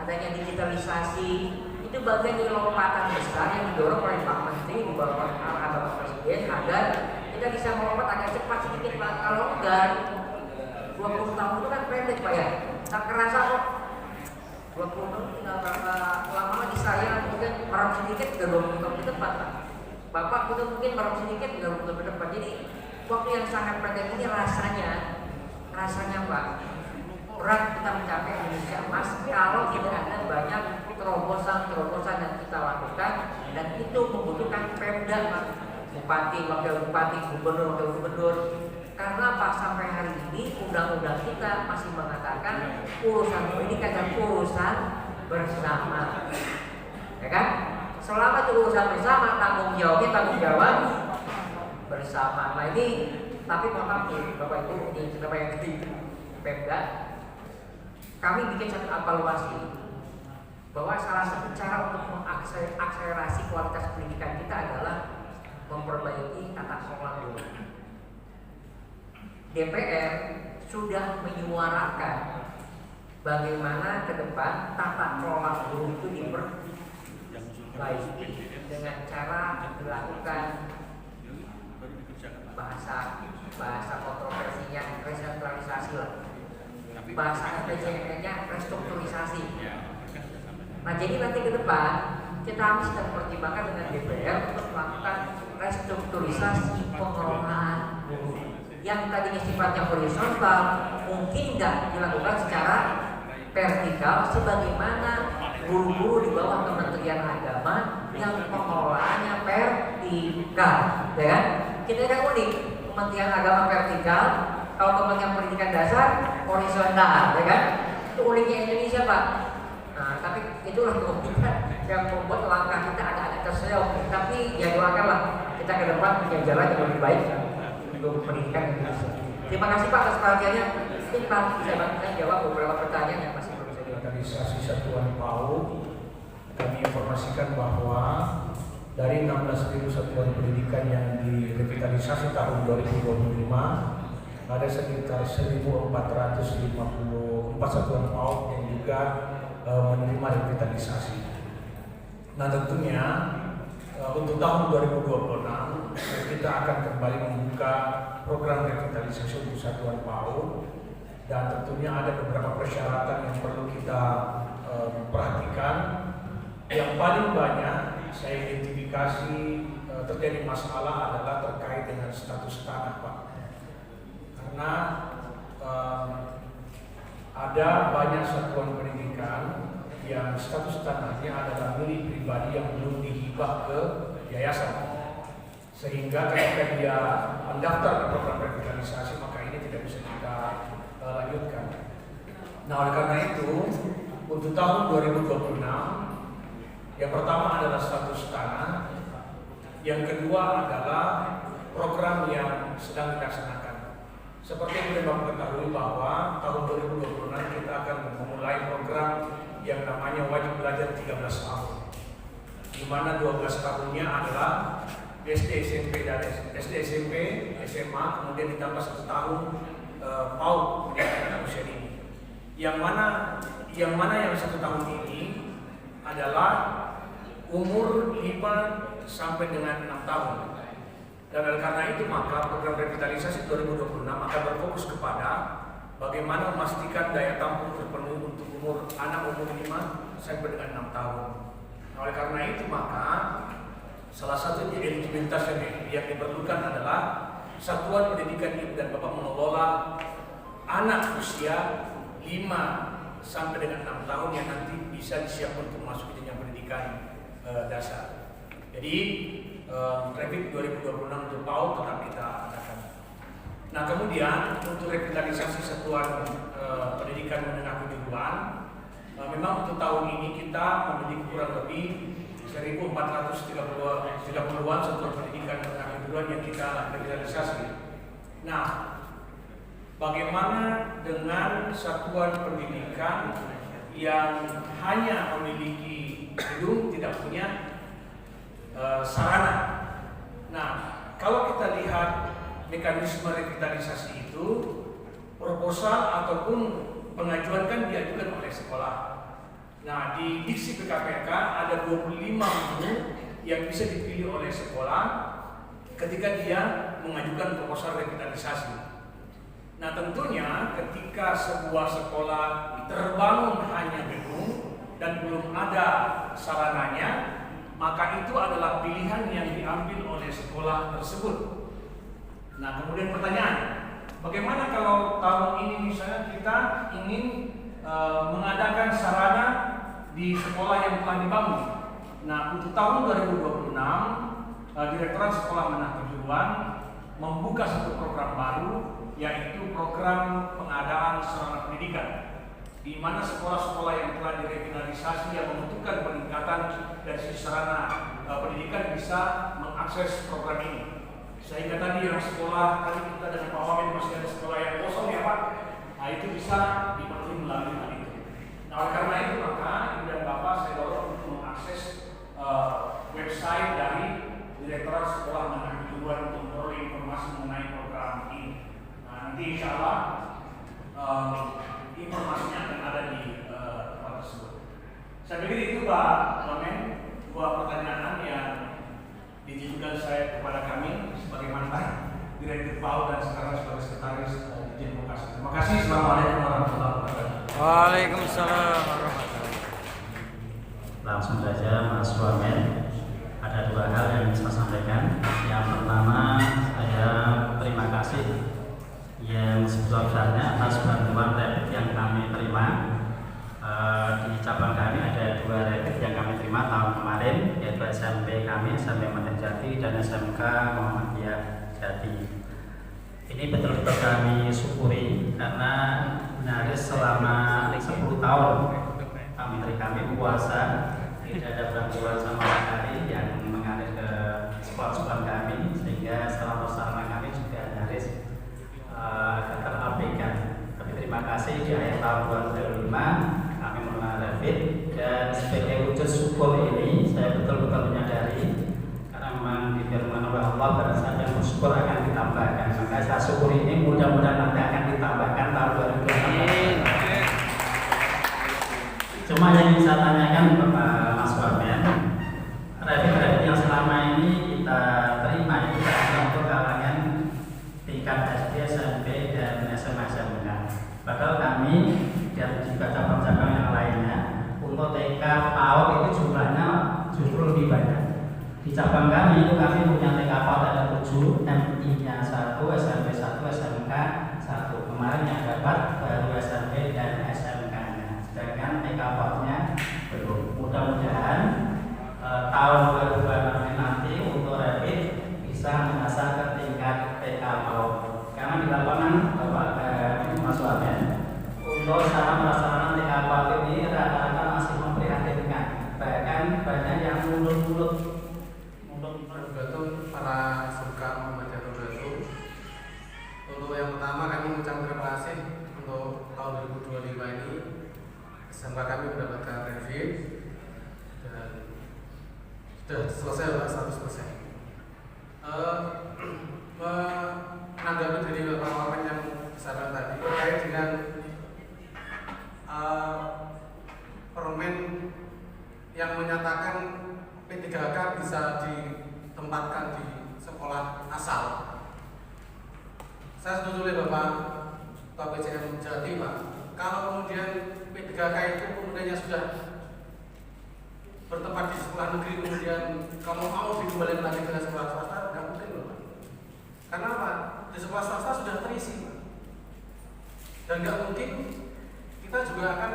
adanya digitalisasi, itu bagian dari lompatan besar yang didorong oleh Pak Menteri di bawah arahan Bapak Presiden agar kita bisa melompat agak cepat sedikit, Pak. Kalau enggak 20 tahun itu kan pendek, Pak ya. Tak kerasa kok 20 tahun tinggal berapa lama lagi saya mungkin merem sedikit ke 20 tahun ke depan, Pak. Bapak itu mungkin merem sedikit ke 20 tahun ke depan. Jadi waktu yang sangat pendek ini rasanya Pak berat kita mencapai Indonesia emas kalau tidak ada banyak terobosan yang kita lakukan, dan itu membutuhkan Pemda, Pak. Bupati, wakil bupati, gubernur. Karena Pak sampai hari ini undang-undang kita masih mengatakan urusan pendidikan dan urusan bersama, ya kan? Selama itu urusan bersama, tanggung jawab bersama. Nah ini, tapi mohon maaf nih Bapak Ibu, ini kenapa yang di Pemda, kami bikin satu evaluasi bahwa salah satu cara untuk mengakselerasi kualitas pendidikan kita adalah memperbaiki tata kelola guru. DPR sudah menyuarakan bagaimana ke depan tata kelola guru itu diperbaiki dengan cara dilakukan bahasa kontroversinya resentralisasi lah, bahasa RPJMN-nya restrukturisasi. Nah jadi nanti ke depan kita harus mempertimbangkan dengan DPR untuk melakukan restrukturisasi pengelolaan guru yang tadinya sifatnya horizontal mungkin tidak dilakukan secara vertikal sebagaimana guru-guru di bawah Kementerian Agama yang pengelolaannya vertikal, ya kan? Kita ada unik, Kementerian Agama vertikal, kalau Kementerian Pendidikan Dasar horizontal, ya kan? Itu uniknya Indonesia, Pak. Nah, tapi itulah keunikan yang membuat langkah kita agak terseok. Tapi ya doakanlah kita ke depan punya jalan yang lebih baik untuk pendidikan Indonesia. Terima kasih Pak atas perhatiannya. Mungkin Pak bisa bantu jawab beberapa pertanyaan yang masih belum bisa dijawab. Organisasi Satuan PAUD, kami informasikan bahwa dari 16.000 satuan pendidikan yang direvitalisasi tahun 2025 ada sekitar 1.454 satuan PAUD yang juga menerima revitalisasi. Nah tentunya untuk tahun 2026 kita akan kembali membuka program revitalisasi untuk satuan PAUD, dan tentunya ada beberapa persyaratan yang perlu kita perhatikan. Yang paling banyak saya identifikasi terjadi masalah adalah terkait dengan status tanah, Pak. Karena ada banyak satuan pendidikan yang status tanahnya adalah milik pribadi yang belum dihibah ke yayasan, sehingga ketika dia mendaftar ke program revitalisasi maka ini tidak bisa kita lanjutkan. Nah oleh karena itu untuk tahun 2026 yang pertama adalah status tanah, yang kedua adalah program yang sedang dilaksanakan. Seperti yang kita ketahui bahwa tahun 2026 kita akan memulai program yang namanya wajib belajar 13 tahun, di mana 12 tahunnya adalah SD, SMP, dan SMA, kemudian ditambah 1 tahun PAUD pendidikan usia dini. Yang mana yang 1 tahun ini adalah umur 5 sampai dengan 6 tahun. Dan oleh karena itu maka program revitalisasi 2026 akan berfokus kepada bagaimana memastikan daya tampung terpenuhi untuk anak umur 5 sampai dengan 6 tahun. Nah, oleh karena itu maka salah satu eligibilitas yang diperlukan adalah satuan pendidikan ibu dan bapak mengelola anak usia 5 sampai dengan 6 tahun yang nanti bisa disiapkan untuk masuk ke jenjang pendidikan dasar. Jadi Revit 2026 untuk PAUD tetap kita adakan. Nah, kemudian untuk revitalisasi satuan pendidikan menengah kejuruan, memang untuk tahun ini kita memiliki kurang lebih 1.430-an satuan pendidikan menengah kejuruan yang kita revitalisasi. Nah, bagaimana dengan satuan pendidikan yang hanya memiliki gedung, tidak punya sarana? Nah, kalau kita lihat mekanisme revitalisasi itu, proposal ataupun pengajuan kan diajukan oleh sekolah. Nah, di diksi PKPK ada 25 menu yang bisa dipilih oleh sekolah ketika dia mengajukan proposal revitalisasi. Nah, tentunya ketika sebuah sekolah terbangun hanya gedung dan belum ada sarananya, maka itu adalah pilihan yang diambil oleh sekolah tersebut. Nah, kemudian pertanyaan, bagaimana kalau tahun ini misalnya kita ingin mengadakan sarana di sekolah yang telah dibangun? Nah, untuk tahun 2026, Direktorat Sekolah Menengah Kejuruan membuka satu program baru, yaitu program pengadaan sarana pendidikan, di mana sekolah-sekolah yang telah direvitalisasi yang membutuhkan peningkatan dari sisi sarana pendidikan bisa mengakses program ini. Sehingga tadi yang sekolah, tadi kita dengan Pak Wamen masih ada sekolah yang kosong ya Pak, nah itu bisa dipenuhi melalui hal itu. Nah, oleh karena itu maka Ibu dan Bapak saya dorong untuk mengakses website dari Direktorat Sekolah Menengah Kejuruan untuk memperoleh informasi mengenai program ini. Nah, nanti insya Allah informasinya akan ada di tempat tersebut. Saya pikir itu Pak Wamen, dua pertanyaan yang ditujukan saya kepada kami sebagai mantan Direktur PAUD dan sekarang sebagai Sekretaris Dirjen Vokasi. Terima kasih. Assalamualaikum warahmatullahi wabarakatuh. Waalaikumsalam warahmatullahi wabarakatuh. Langsung saja Mas Wamen, ada dua hal yang saya sampaikan. Yang pertama, saya terima kasih yang sebesar-besarnya atas bantuan rapid yang kami terima. Di cabang kami ada 2 rapid yang kami terima tahun kemarin, yaitu SMP kami, SMP Medan Jati, dan SMK Muhammadiyah Jati. Ini betul-betul kami syukuri karena nyaris selama 10 tahun kami puasa, tidak ada bantuan sama sekali yang mengalir ke sekolah-sekolah kami, sehingga salah sarana kami juga nyaris terabaikan. Tapi terima kasih di akhir tahun 2005 kami mengenal Revit, dan sebagai wujud syukur ini saya betul-betul menyadari karena memang difirman oleh Allah pada saat yang bersyukur akan ditambahkan. Maka saya syukur ini mudah-mudahan nanti akan ditambahkan tahun 2020. Cuma yang ingin saya tanyakan Bapak Mas Wamen, Revit yang selama ini kita terima itu untuk kalangan tingkat SD, SMP, dan SMA SMK. Padahal kami dan juga cabang-cabang yang lainnya untuk TK PAUD itu jumlahnya justru lebih banyak. Di cabang kami itu kami punya TK PAUD ada 7, MI-nya 1, SMP 1, SMK 1. Kemarin yang dapat baru SMP dan SMK-nya, sedangkan TK PAUD-nya belum. Mudah-mudahan tahun 2026 nanti untuk Revit bisa mengasah ke tingkat TK PAUD. Karena di lapangan Bapak Mas Wamen, untuk sarana-sarana TK PAUD ini rata-rata masih memprihatinkan, bahkan banyak yang mundur-mundur. Betul para SMK Muhammadiyah Rodotu. Untuk yang pertama kami mengucapkan terima kasih untuk tahun 2025 ini SMK kami mendapatkan Revit dan sudah selesai 100%. Menanggapi dari Bapak Wamen yang disampaikan tadi terkait dengan permen yang menyatakan P3K bisa ditempatkan di sekolah asal. Saya setuju oleh Bapak Ketua PCM Jati, Pak. Kalau kemudian P3K itu kemudiannya sudah bertempat di sekolah negeri, kemudian kalau mau dikembalikan lagi ke sekolah swasta, nggak mungkin loh, Pak. Karena apa? di sekolah swasta sudah terisi, dan nggak mungkin kita juga akan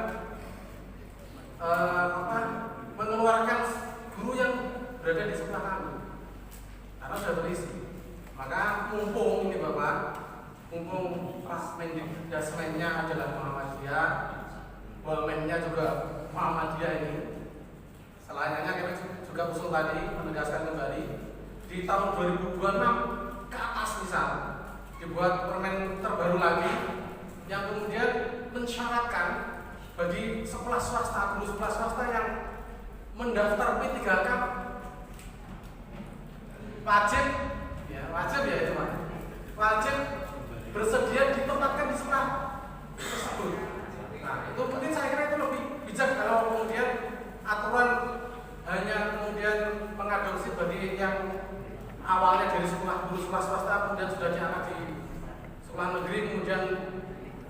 mengeluarkan guru yang berada di sebelah kami karena sudah terisi. Maka mumpung ini Bapak, mumpung dasmennya adalah Muhammadiyah, walmennya juga Muhammadiyah ini, selayaknya kita juga usul tadi menegaskan kembali di tahun 2026 ke atas misal dibuat permen terbaru lagi yang kemudian mensyaratkan bagi sekolah swasta, guru sekolah swasta yang mendaftar P3K wajib ya itu Mas, wajib bersedia ditempatkan di sekolah tersebut. Nah itu mungkin saya kira itu lebih bijak kalau kemudian aturan hanya kemudian mengadopsi bagi yang awalnya dari sekolah guru sekolah swasta kemudian sudah diangkat di sekolah negeri, kemudian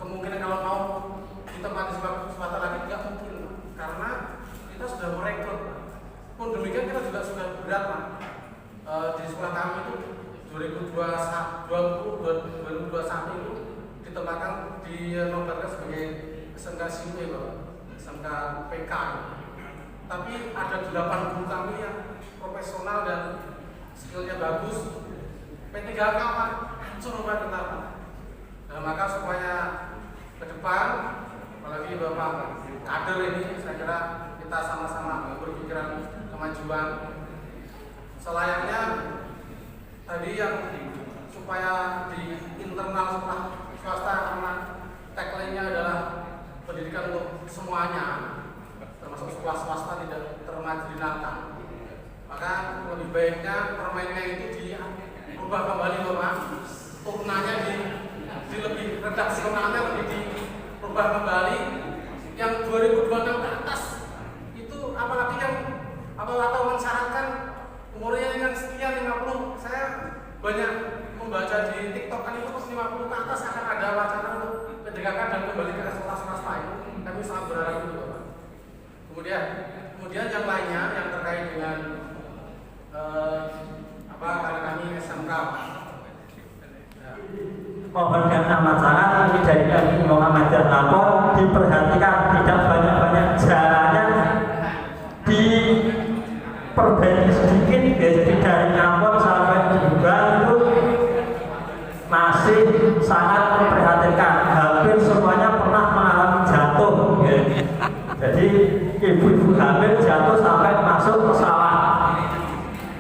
kemungkinan kalau mau ditempati sekolah swasta lagi tidak mungkin, karena kita sudah merekrut. Pun demikian kita juga sudah berat Pak. Di sekolah kami itu 2021 itu ditempatkan dinobatkan sebagai SMK SIME Bapak, SMK PK. Tapi ada 8 guru kami yang profesional dan skillnya bagus, P3K Pak, hancur Pak kita Pak. Nah, maka supaya ke depan, apalagi Bapak kader ini, saya kira kita sama-sama berpikiran kemajuan. Selayaknya tadi yang supaya di internal sekolah swasta, karena tagline-nya adalah pendidikan untuk semuanya, termasuk sekolah swasta tidak termarginalkan. Maka lebih baiknya permennya itu diubah kembali Bapak, turnanya di lebih redaksionalnya lebih diubah kembali, yang 2026 ke atas itu, apalagi yang atau mensyaratkan umurnya yang sekian 50. Saya banyak membaca di TikTok kan itu 50 ke atas akan ada wacana untuk P3K dan kembali ke sekolah swasta itu. Kami sangat berharap itu Bapak. Kemudian yang lainnya yang terkait dengan karena kami SMK. Mohon dengan amat sangat ini dari kami Muhammadiyah lapor diperhatikan, tidak banyak-banyak jalannya diperbaiki sedikit, jadi dari Ambon sampai juga itu masih sangat memprihatinkan. Hampir semuanya pernah mengalami jatuh ya. Jadi ibu-ibu hamil jatuh sampai masuk pesawat.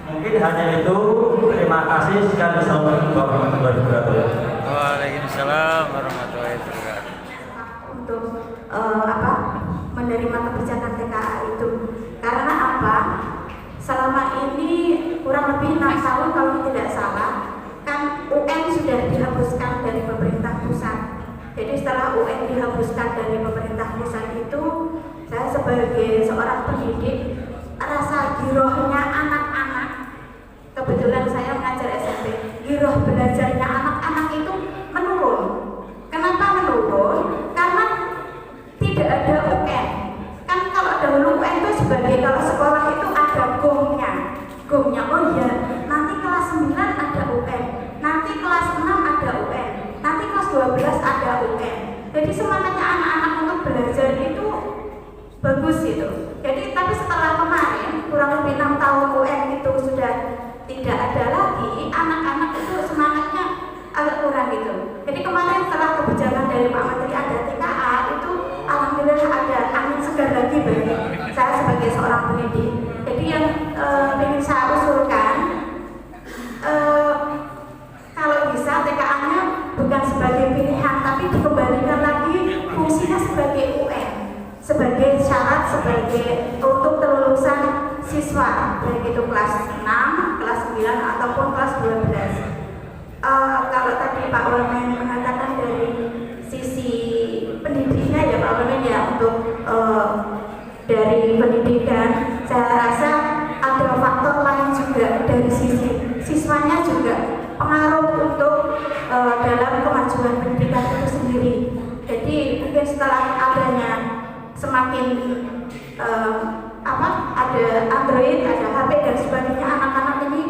Mungkin hanya itu. Terima kasih. Sekian. Assalamualaikum warahmatullahi wabarakatuh. Waalaikumsalam warahmatullahi wabarakatuh. Untuk menerima kebijakan TKA itu, karena apa? Selama ini kurang lebih 6 tahun kalau tidak salah, kan UN sudah dihapuskan dari pemerintah pusat. Jadi setelah UN dihapuskan dari pemerintah pusat itu, saya sebagai seorang pendidik rasa girohnya anak-anak, kebetulan saya mengajar SMP, giroh belajarnya anak-anak itu menurun. Kenapa menurun? Karena tidak ada UN. Kan kalau dahulu UN itu sebagai, kalau sekolah itu ada gongnya, oh iya, nanti kelas 9 ada UN, nanti kelas 6 ada UN, nanti kelas 12 ada UN. Jadi semangatnya anak-anak untuk belajar itu bagus itu. Jadi tapi setelah kemarin kurang lebih 6 tahun UN itu sudah tidak ada lagi, anak-anak itu semangatnya agak kurang gitu. Jadi kemarin setelah kebijakan dari Pak Menteri ada TKA itu, alhamdulillah ada angin segar lagi bagi saya sebagai seorang pendidik. Jadi yang ingin saya usulkan, kalau bisa TKA-nya bukan sebagai pilihan, tapi dikembalikan lagi fungsinya sebagai UN, sebagai syarat, sebagai untuk kelulusan siswa, baik itu kelas 6, kelas 9 ataupun kelas 12. Kalau tadi Pak Wamen mengatakan dari sisi pendidiknya ya Pak Wamen ya, untuk dari pendidikan, saya rasa ada faktor lain juga dari sisi siswanya juga pengaruh untuk dalam kemajuan pendidikan itu sendiri. Jadi mungkin setelah adanya semakin ada Android, ada HP dan sebagainya, anak-anak ini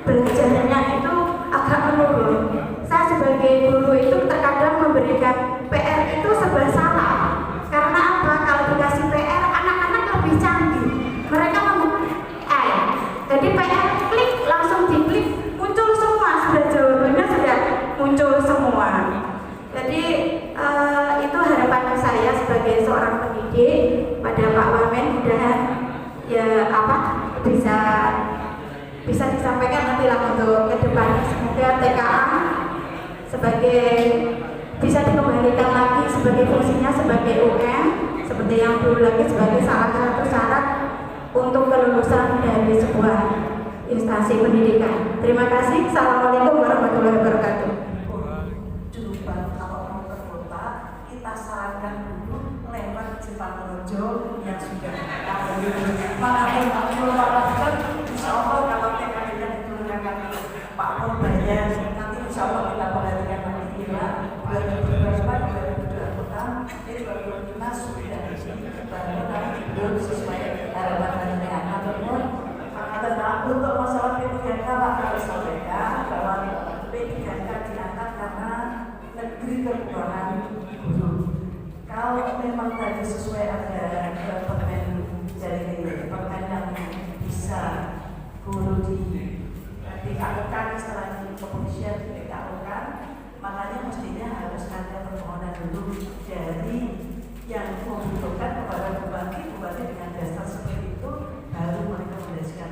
belajarnya itu agak menurun. Saya sebagai sebagai guru itu terkadang memberikan PR itu serba salah. Karena apa? Kalau dikasih PR, anak-anak lebih canggih. Mereka jadi PR klik, langsung diklik, muncul semua, sudah jawabannya sudah muncul semua. Jadi itu harapan saya sebagai seorang pendidik pada Pak Wamen, mudah-mudahan ya bisa disampaikan nanti lah untuk kedepannya. Semoga TKA sebagai bisa dikembalikan lagi sebagai fungsinya sebagai UN seperti yang dulu lagi sebagai salah satu syarat untuk kelulusan dari sebuah instansi pendidikan. Terima kasih. Assalamualaikum warahmatullahi wabarakatuh. Juruban kalau mau ke kota, kita sarankan dulu lewat Jepang-Rojo yang sudah melakukan. Insya Allah kalau TKD-nya diturunkan Pak Purbaya, nanti insya Allah kita perhatikan nanti kira 2024 ini 2025 sudah bangunan belum sesuai harapan dan ataupun untuk masalah P3K Pak harus sampaikan bahwa P3K diangkat karena negeri kekurangan guru. Kalau memang tadi sesuai ada permen yang bisa guru dikawalkan setelah kepolisian dikawalkan, makanya mestinya harus ada permohonan dulu dari yang membutuhkan kepada bupati dengan dasar seperti itu, baru mereka mendeskripsikan.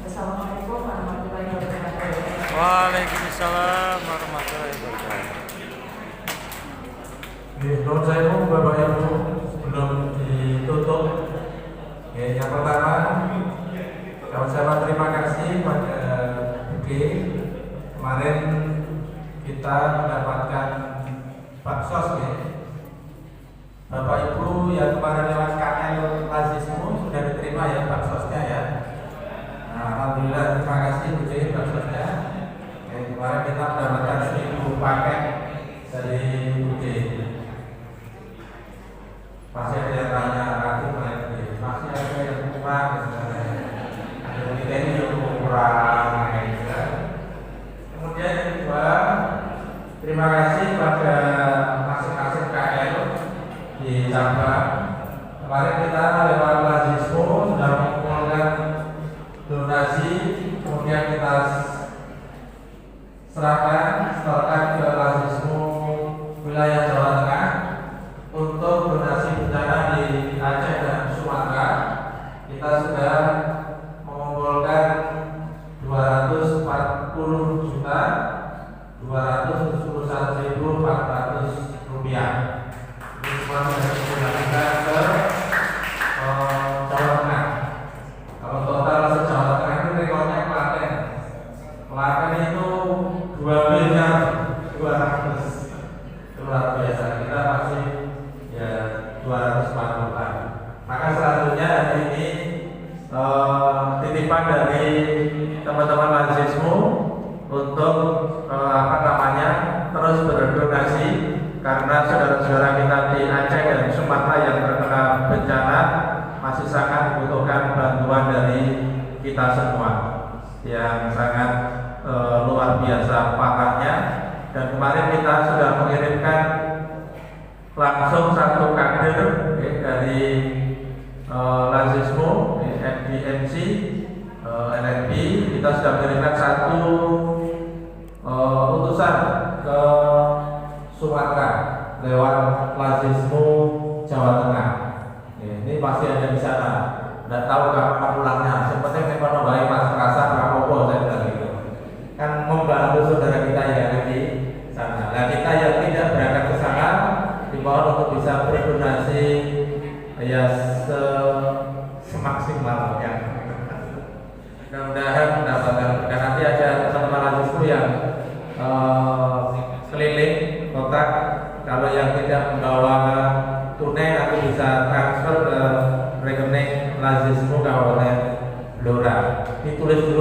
Assalamualaikum warahmatullahi wabarakatuh. Waalaikumsalam warahmatullahi wabarakatuh. Menurut saya Bapak Ibu sebelum ditutup, yang pertama saya ucapkan terima kasih pada BG. Kemarin kita mendapatkan baksos ya. Bapak Ibu yang kemarin lewat KL Lazismu sudah diterima ya baksosnya ya. Nah, alhamdulillah terima kasih BG baksosnya. Kemarin kita mendapatkan 1000 paket dari BG. Masih ada yang tanya nanti masih ada yang kurang, ada kita ini yang kurang. Kemudian yang kedua, terima kasih pada masing-masing KL di cabang. Kemarin kita lewat Lazismo sudah mengumpulkan donasi, kemudian kita setorkan ke Lazismo wilayah Jawa Tengah untuk donasi bencana di Aceh dan Sumatera. Kita sudah mengumpulkan 240.271.400 rupiah. Ini semua sudah digunakan ke Jawa Tengah. Kalau total se-Jawa Tengah itu rekornya Klaten. Klaten itu 2 miliar 200. Luar biasa. Kita masih ya 240-an. Maka selanjutnya hari ini titipan dari teman-teman Lazismu untuk terus berdonasi karena saudara-saudara kita di Aceh dan Sumatera yang terkena bencana masih sangat membutuhkan bantuan dari kita semua yang sangat luar biasa parahnya. Dan kemarin kita sudah mengirimkan langsung satu kader dari Lazismo, FDMC, LNB. Kita sudah mengirimkan satu utusan ke Sumatera lewat Lazismo Jawa Tengah. Ini pasti ada di sana. Tidak tahu kapan pulangnya. Seperti yang baik Mas Rasa Prabowo saya bilang gitu. Kan membantu saudara kita yang ada di sana. Nah, kita yang tidak berangkat ke sana dimohon untuk bisa berdonasi ya semaksimalnya. Mudah-mudahan mendapatkan. Dan nanti ada teman-teman Lazismu yang keliling kota. Kalau yang tidak membawa tunai nanti bisa transfer ke rekening Lazismu Kabupaten Blora. Ditulis dulu